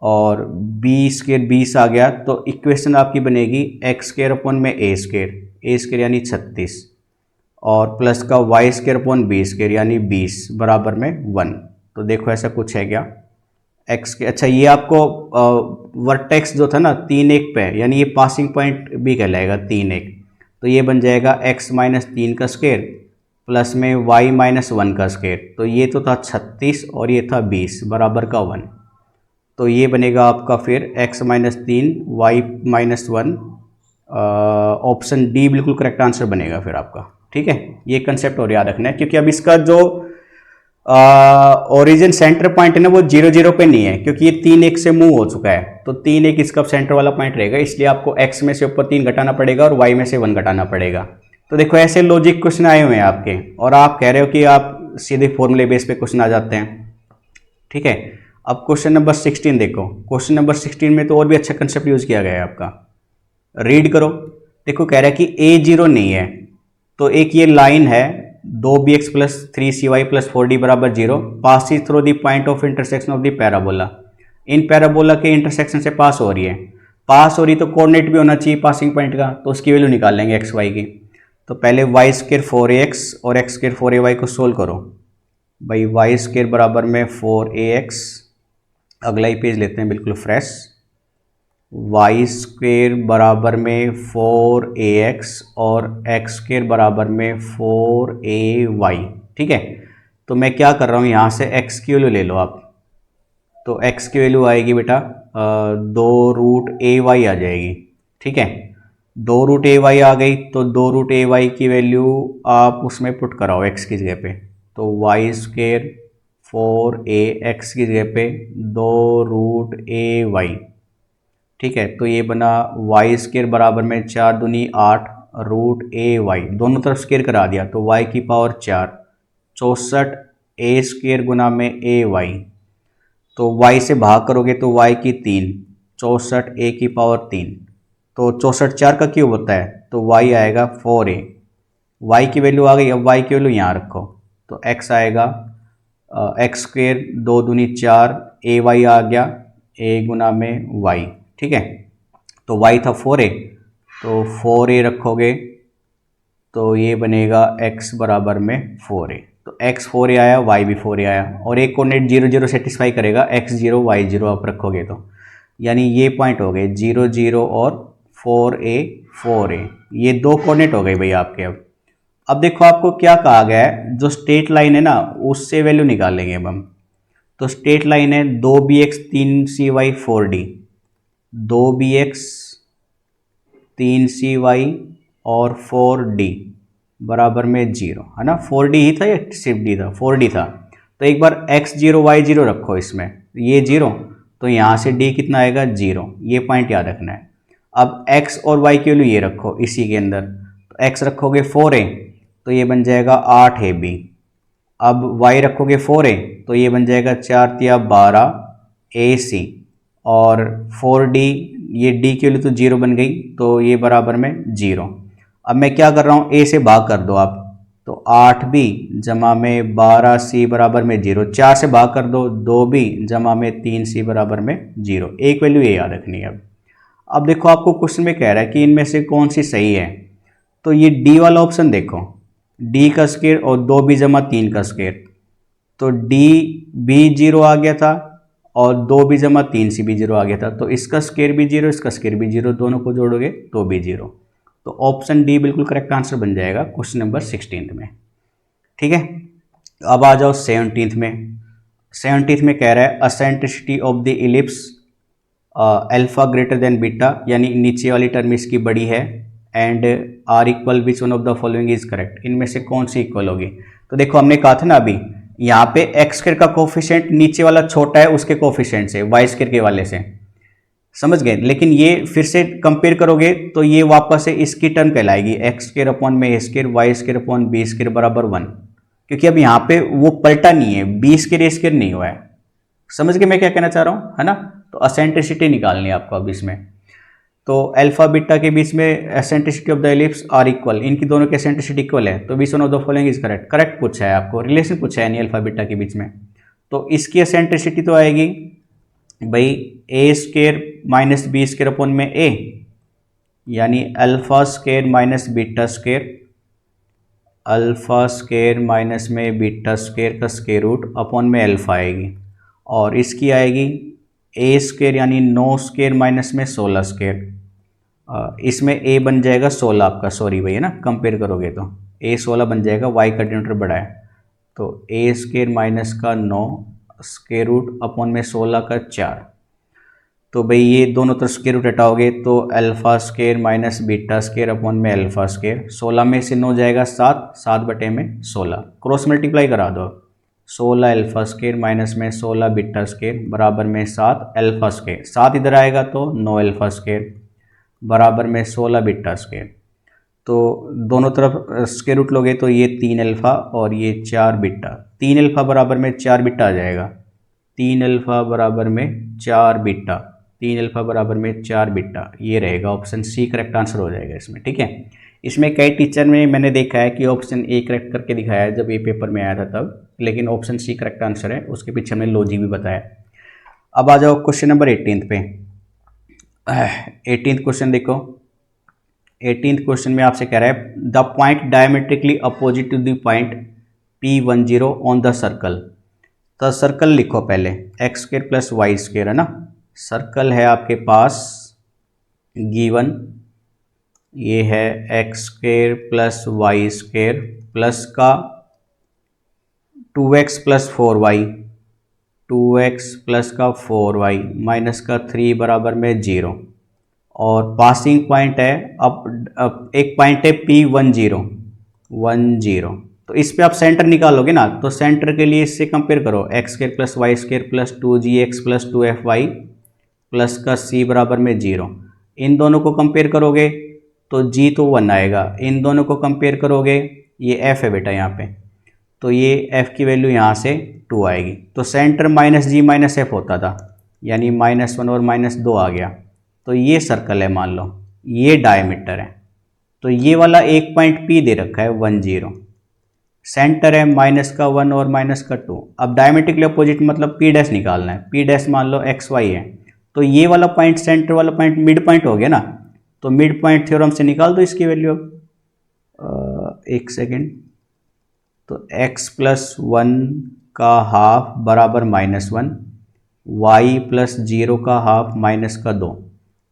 और बी स्क्वायर 20 आ गया, तो इक्वेशन आपकी बनेगी एक्स स्क्वायर अपॉन में ए स्क्वायर यानी 36, और प्लस का y square upon b square यानी 20 बराबर में 1। तो देखो ऐसा कुछ है क्या एक्स के, अच्छा ये आपको वर्टेक्स जो था ना 3 1 पे, यानी ये पासिंग पॉइंट भी कहलाएगा 3 1, तो ये बन जाएगा x - 3 का स्क्वायर प्लस में y - 1 का स्क्वायर, तो ये तो था 36 और ये था 20 बराबर का 1। तो ये बनेगा आपका फिर x-3 y-1। ऑप्शन डी बिल्कुल करेक्ट आंसर बनेगा फिर आपका। ठीक है, ये कंसेप्ट और याद रखना है, क्योंकि अब इसका जो ओरिजिन सेंटर पॉइंट है ना वो 0 0 पे नहीं है, क्योंकि ये 3 1 से मूव हो चुका है, तो 3 1 इसका सेंटर वाला पॉइंट रहेगा, इसलिए आपको x में से ऊपर 3 घटाना पड़ेगा और y में से 1 घटाना पड़ेगा। तो देखो ऐसे लॉजिक क्वेश्चन आए हुए हैं आपके, और आप कह रहे हो कि आप सीधे फॉर्मूले बेस पे क्वेश्चन आ जाते हैं। ठीक है, अब क्वेश्चन नंबर 16 देखो। क्वेश्चन नंबर 16 में तो और भी अच्छा कंसेप्ट यूज किया गया है आपका, रीड करो। देखो कह रहा है कि a 0 नहीं है, तो एक ये लाइन है 2bx plus 3cy plus 4d बराबर 0 passes through the point of intersection of the parabola. In parabola के इंटरसेक्शन से पास हो रही है, पास हो रही तो कोऑर्डिनेट भी होना चाहिए पासिंग पॉइंट का, तो उसकी वैल्यू निकाल लेंगे एक्स वाई की। तो पहले वाई स्क्र 4ax और एक्स स्क्र 4ay को सोल्व करो भाई। वाई स्क्र बराबर में 4ax, अगला ही पेज लेते हैं बिल्कुल फ्रेश। वाई स्क्वेयर बराबर में 4ax और एक्स स्क्वेयर बराबर में 4ay। ठीक है, तो मैं क्या कर रहा हूँ, यहाँ से x की वैल्यू ले लो आप। तो x की वैल्यू आएगी बेटा 2√ay आ जाएगी। ठीक है, 2√ay आ गई, तो 2√ay की वैल्यू आप उसमें पुट कराओ x की जगह पे। तो वाई स्क्वेयर 4ax की जगह पे 2√ay। ठीक है, तो ये बना वाई स्क्र बराबर में 4 दूनी 8 √ay, दोनों तरफ स्क्र करा दिया, तो y की पावर 4, 64 a स्क्र गुना में ay। तो y से भाग करोगे तो y की 3, 64 a की पावर 3, तो 64 4 का क्यूब होता है, तो y आएगा 4a। y की वैल्यू आ गई, अब y की वैल्यू यहाँ रखो, तो x आएगा एक्स स्क्वेयर 2 दूनी 4 ay आ गया a गुना में y। ठीक है, तो y था 4a, तो 4a रखोगे तो ये बनेगा x बराबर में 4a। तो x 4a आया, y भी 4a आया, और एक कोऑर्डिनेट 0 0 सेटिस्फाई करेगा, x 0 y 0 आप रखोगे तो, यानी ये पॉइंट हो गए 0 0 और 4a 4a, ये दो कोऑर्डिनेट हो गए भाई आपके। अब देखो आपको क्या कहा गया है, जो स्ट्रेट लाइन है ना उससे वैल्यू निकालेंगे अब हम। तो स्ट्रेट लाइन है 2bx 3cy 4d, 2bx 3cy और 4d बराबर में 0 है ना। 4d ही था या सिर्फ d था, 4d था। तो एक बार x 0 y 0 रखो इसमें, ये 0, तो यहाँ से d कितना आएगा 0, ये पॉइंट याद रखना है। अब x और y की वैल्यू ये रखो इसी के अंदर, तो x रखोगे 4a तो ये बन जाएगा 8ab। अब y रखोगे 4a तो ये बन जाएगा 4 तिया 12ac, और 4d ये d की वैल्यू तो 0 बन गई, तो ये बराबर में 0। अब मैं क्या कर रहा हूँ, a से भाग कर दो आप, तो 8b जमा में 12c बराबर में 0, 4 से भाग कर दो 2b जमा में 3c बराबर में 0, एक वैल्यू ये याद रखनी है। अब देखो आपको क्वेश्चन में कह रहा है कि इनमें से कौन सी सही है, तो ये डी वाला ऑप्शन देखो, डी का स्क्वायर और 2b जमा 3 का स्क्वायर, तो डी भी 0 आ गया था और 2b जमा 3c भी 0 आ गया था, तो इसका स्क्वायर भी 0 इसका स्क्वायर भी 0, दोनों को जोड़ोगे तो भी 0, तो ऑप्शन डी बिल्कुल करेक्ट आंसर बन जाएगा क्वेश्चन नंबर 16 में। ठीक है, अब आ जाओ 17 में। 17 में कह रहा है eccentricity of the ellipse alpha greater than beta, यानी नीचे वाली टर्म इसकी बड़ी है, and are equal which one of the following is correct, इनमें से कौन सी इक्वल होगी। तो देखो हमने कहा था ना अभी, यहाँ पे एक्स स्क्वायर का कोफिशिएंट नीचे वाला छोटा है उसके कोफिशिएंट से, वाई स्क्वायर के वाले से, समझ गए। लेकिन ये फिर से कंपेयर करोगे तो ये वापस से इसकी टर्म कहलाएगी, एक्स स्क्वायर अपॉन में a square y square upon b square बराबर 1, क्योंकि अब यहाँ पे वो पलटा नहीं है, बी स्क्वायर ए स्क्वायर नहीं हुआ है। समझ गए मैं क्या कहना चाह रहा हूँ, है ना। तो असेंट्रिसिटी निकालनी है आपको अब इसमें, तो अल्फा बीटा के बीच में eccentricity of the ellipse are equal, इनकी दोनों की एसेंट्रिसिटी इक्वल है, तो which one of the following is correct, correct पूछा है आपको, रिलेशन पूछा है नहीं अल्फा बीटा के बीच में। तो इसकी एसेंट्रिसिटी तो आएगी भाई a square minus b square upon में ए, यानी alpha square minus beta square, alpha square minus में बीटा स्क्वायर का स्क्वायर रूट अपॉन में अल्फा आएगी, और इसकी आएगी ए स्क्वायर यानी 9 स्क्वायर माइनस में 16 स्क्वायर, इसमें ए बन जाएगा 16 आपका, सॉरी भैया ना, कंपेयर करोगे तो ए 16 बन जाएगा, वाई का डिनोमिनेटर बड़ा है, तो ए स्क्वायर माइनस का 9 स्क्वायर रूट अपॉन में 16 का 4, तो भाई ये दोनों तरफ स्क्वायर रूट हटाओगे तो alpha square minus beta square upon में अल्फा स्क्वायर। 16 में से 9 जाएगा 7, 7 बटे में 16, क्रॉस मल्टीप्लाई करा दो। 16 अल्फा स्क्वायर माइनस में 16 बीटा स्क्वायर बराबर में 7 अल्फा स्क्वायर। 7 इधर आएगा तो 9 अल्फा स्क्वायर बराबर में 16 बीटा स्क्वायर। तो दोनों तरफ स्क्वायर रूट लोगे तो ये 3 अल्फा और ये 4 बीटा। 3 अल्फा बराबर में 4 बीटा आ जाएगा। 3 अल्फा बराबर में 4 बीटा, 3 अल्फा बराबर में 4 बीटा, ये रहेगा ऑप्शन सी करेक्ट आंसर हो जाएगा इसमें। ठीक है, इसमें कई टीचर में मैंने देखा है कि ऑप्शन ए करेक्ट करके दिखाया है जब ये पेपर में आया था तब, लेकिन ऑप्शन सी करेक्ट आंसर है। उसके पीछे हमने लॉजिक भी बताया। अब आ जाओ क्वेश्चन नंबर 18 पे। 18th क्वेश्चन देखो। 18th क्वेश्चन में आपसे कह रहा है the point diametrically opposite to the point P10 on the circle. तो सर्कल लिखो पहले, x square plus y square है ना। सर्कल है आपके पास गिवन, ये है x square plus y square plus का 2x plus 4y, 2x plus का 4y माइनस का 3 बराबर में 0। और पासिंग पॉइंट है, अब एक पॉइंट है P10, 10। तो इस पे आप सेंटर निकालोगे ना, तो सेंटर के लिए इससे कंपेयर करो, x square plus y square plus 2gx plus 2fy plus का c बराबर में 0। इन दोनों को कंपेयर करोगे तो g तो 1 आएगा। इन दोनों को कंपेयर करोगे, ये f है बेटा यहाँ पे, तो ये f की वैल्यू यहाँ से 2 आएगी। तो सेंटर माइनस जी माइनस एफ होता था, यानी -1 और -2 आ गया। तो ये सर्कल है, मान लो ये डायमीटर है। तो ये वाला एक पॉइंट P दे रखा है 10, सेंटर है -1 और -2। अब डायमीट्रिकली अपोजिट मतलब P डैश निकालना है। P डैश मान लो XY है, तो ये वाला पॉइंट, सेंटर वाला पॉइंट मिड पॉइंट हो गया ना। तो मिड पॉइंट थ्योरम से निकाल दो इसकी वैल्यू। एक सेकेंड, तो x प्लस 1 का हाफ बराबर -1, y प्लस 0 का हाफ माइनस का 2।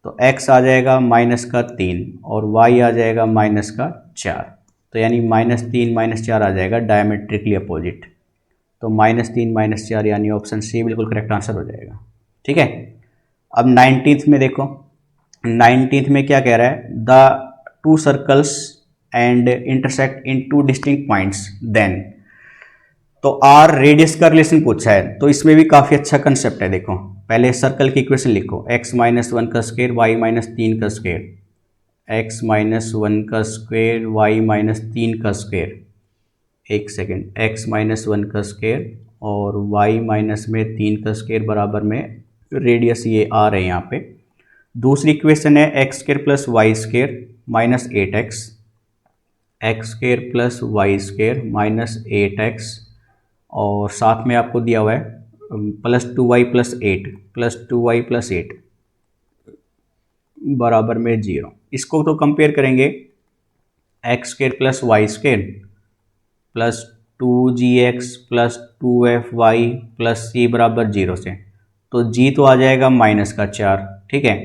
तो x आ जाएगा -3 और y आ जाएगा -4। तो यानी -3 -4 आ जाएगा डायमेट्रिकली अपोजिट। तो -3 -4 यानी ऑप्शन सी बिल्कुल करेक्ट आंसर हो जाएगा। ठीक है, अब 19th में देखो। 19th में क्या कह रहा है, the two circles and intersect in 2 distinct points then. तो आर रेडियस का रिलेशन पूछा है, तो इसमें भी काफ़ी अच्छा कंसेप्ट है। देखो पहले सर्कल की इक्वेशन लिखो, x -1 का स्क्वायर y -3 का स्क्वायर, x -1 का स्क्वायर y -3 का स्क्वायर। एक सेकेंड, x -1 का स्क्वायर और y -3 का स्क्वायर बराबर में रेडियस ये आर है यहाँ पे। दूसरी इक्वेशन है x square plus y square minus 8x, x square plus y square minus 8x, और साथ में आपको दिया हुआ है plus 2y plus 8, plus 2y plus 8 बराबर में 0। इसको तो कंपेयर करेंगे x square plus y square plus 2gx plus 2fy plus c बराबर 0 से। तो g तो आ जाएगा -4, ठीक है,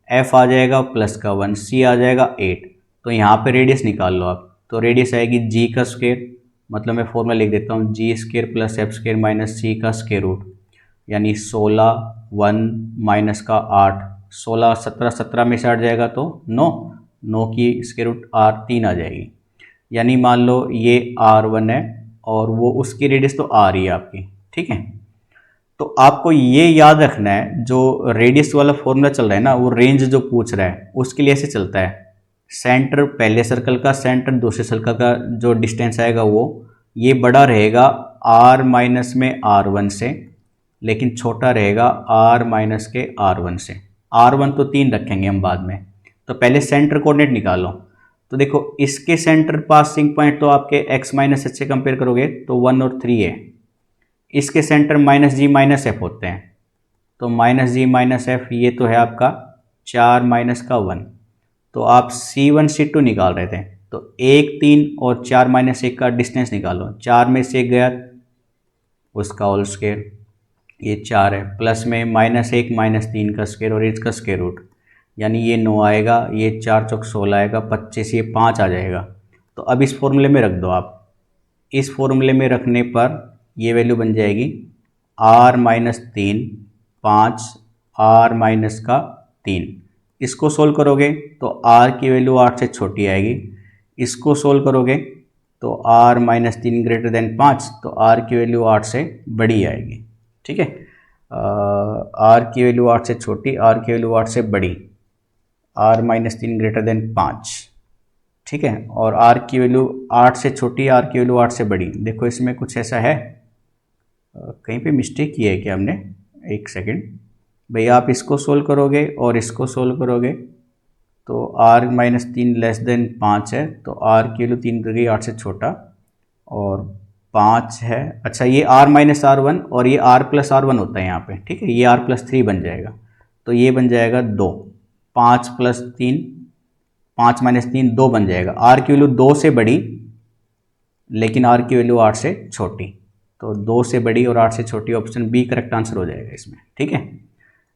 f आ जाएगा +1, c आ जाएगा 8। तो यहाँ पे रेडियस निकाल लो आप। तो रेडियस आएगी g का स्क्वायर, मतलब मैं फॉर्मूला लिख देता हूँ, g square plus f square minus c का स्क्वायर रूट, यानी 16 1 माइनस का 8, 16 17 17 में से 8 जाएगा तो 9 की स्क्वायर रूट R3 आ जाएगी। यानी मान लो ये R1 है और वो उसकी रेडियस तो R ही है आपकी। ठीक है, तो आपको ये याद रखना है, जो रेडियस वाला फॉर्मूला चल रहा है ना, वो रेंज जो पूछ रहा है उसके लिए ऐसे चलता है। सेंटर पहले सर्कल का, सेंटर दूसरे सर्कल का जो डिस्टेंस आएगा वो ये बड़ा रहेगा r माइनस में r1 से, लेकिन छोटा रहेगा r माइनस के r1 से। r1 तो 3 रखेंगे हम बाद में। तो पहले सेंटर कोऑर्डिनेट निकालो। तो देखो इसके सेंटर पासिंग पॉइंट तो आपके x माइनस एच से कंपेयर करोगे तो 1 और 3 है। इसके सेंटर -g - f होते हैं, तो -g - f ये तो है आपका 4 माइनस का 1। तो आप C1 C2 निकाल रहे थे, तो 1 3 और 4 -1 का डिस्टेंस निकालो। 4 में से 1 गया उसका होल स्क्वायर, ये 4 है, प्लस में -1 -3 का स्क्वायर और इसका स्क्वायर रूट, यानी ये 9 आएगा, ये 4 चौक 16 आएगा, 25 ये 5 आ जाएगा। तो अब इस फॉर्मूले में रख दो आप। इस फॉर्मूले में रखने पर ये वैल्यू बन जाएगी r - 3 5 r माइनस का 3। इसको सोल्व करोगे तो r की वैल्यू 8 से छोटी आएगी। इसको सोल्व करोगे तो r माइनस 3 ग्रेटर देन 5, तो r की वैल्यू 8 से बड़ी आएगी। ठीक है, r की वैल्यू 8 से छोटी, r की वैल्यू 8 से बड़ी, r माइनस 3 ग्रेटर देन 5। ठीक है, और r की वैल्यू 8 से छोटी, r की वैल्यू 8 से बड़ी। देखो इसमें कुछ ऐसा है, कहीं पे मिस्टेक की है क्या हमने? एक सेकंड भाई, आप इसको सोल्व करोगे और इसको सोल्व करोगे तो r माइनस 3 लेस देन 5 है, तो r की वैल्यू 3 कर गई 8 से छोटा, और 5 है। अच्छा, ये r माइनस r1 और ये r प्लस r1 होता है यहाँ पे। ठीक है, ये r प्लस 3 बन जाएगा, तो ये बन जाएगा 2। 5 प्लस 3, 5 माइनस 3 2 बन जाएगा। r की वैल्यू 2 से बड़ी लेकिन r की वैल्यू 8 से छोटी, तो 2 से बड़ी और 8 से छोटी, ऑप्शन बी करेक्ट आंसर हो जाएगा इसमें। ठीक है,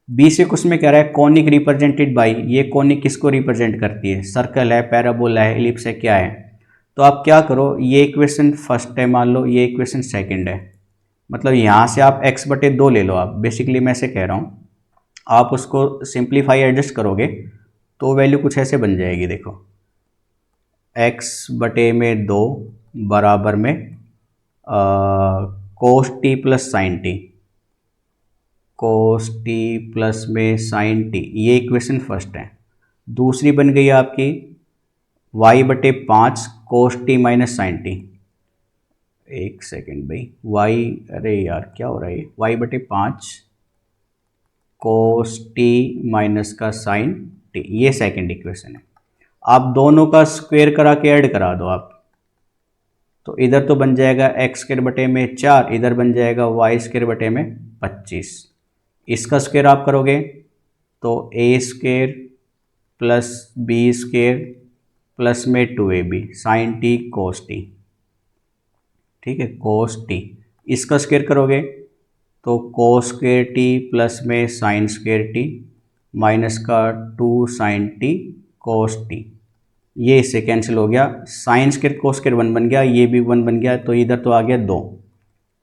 बी से क्वेश्चन में कह रहा है कॉनिक रिप्रेजेंटेड बाई। ये कॉनिक किसको रिप्रेजेंट करती है? सर्कल है, पैराबोला है, एलिप्स है, क्या है? तो आप क्या करो, ये इक्वेशन फर्स्ट है मान लो, ये इक्वेशन सेकंड है, मतलब यहाँ से आप x/2 ले लो। आप बेसिकली मैं से कह रहा हूँ, आप उसको सिंप्लीफाई एडजस्ट करोगे तो वैल्यू कुछ ऐसे बन जाएगी। देखो x/2 बराबर में cos t plus sign T, cos t plus में साइन टी, ये इक्वेशन फर्स्ट है। दूसरी बन गई आपकी y/5 cos t minus sign T. एक सेकेंड भाई, y, अरे यार क्या हो रहा है, y/5 कोस टी माइनस का साइन टी, ये सेकेंड इक्वेशन है। आप दोनों का स्क्वायर करा के ऐड करा दो आप, तो इधर तो बन जाएगा x²/4, इधर बन जाएगा y²/25। इसका स्क्वायर आप करोगे तो a² प्लस b² प्लस में 2ab sign T cos t. ठीक है, कोस टी, इसका स्क्वायर करोगे तो cos² प्लस में sin² माइनस का 2 sin t cos t, ये इससे कैंसिल हो गया। sin² cos² 1 बन गया, ये भी 1 बन गया, तो इधर तो आ गया 2,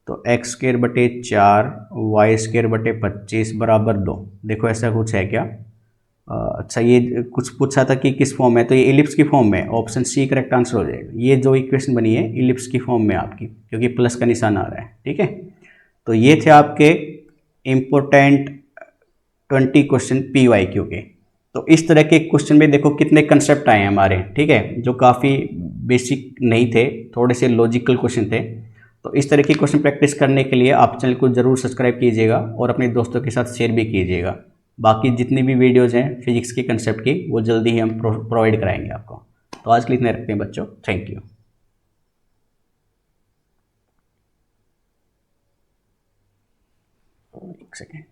तो x²/4 y²/25 बराबर 2। देखो ऐसा कुछ है क्या? अच्छा, ये कुछ पूछा था कि किस फॉर्म में, तो ये इलिप्स की फॉर्म में, ऑप्शन सी करेक्ट आंसर हो जाएगा। ये जो इक्वेशन बनी है इलिप्स की फॉर्म में आपकी, क्योंकि प्लस का निशान आ रहा है। ठीक है, तो ये थे आपके इम्पोर्टेंट 20 क्वेश्चन PYQ के। तो इस तरह के क्वेश्चन में देखो कितने कंसेप्ट आए हैं हमारे, ठीक है, जो काफ़ी बेसिक नहीं थे, थोड़े से लॉजिकल क्वेश्चन थे। तो इस तरह की क्वेश्चन प्रैक्टिस करने के लिए आप चैनल को ज़रूर सब्सक्राइब कीजिएगा और अपने दोस्तों के साथ शेयर भी कीजिएगा। बाकी जितनी भी वीडियोज़ हैं फिजिक्स के कंसेप्ट की, वो जल्दी ही हम प्रोवाइड कराएंगे आपको। तो आज के लिए इतना रखते हैं बच्चों, थैंक यू। एक सेकेंड।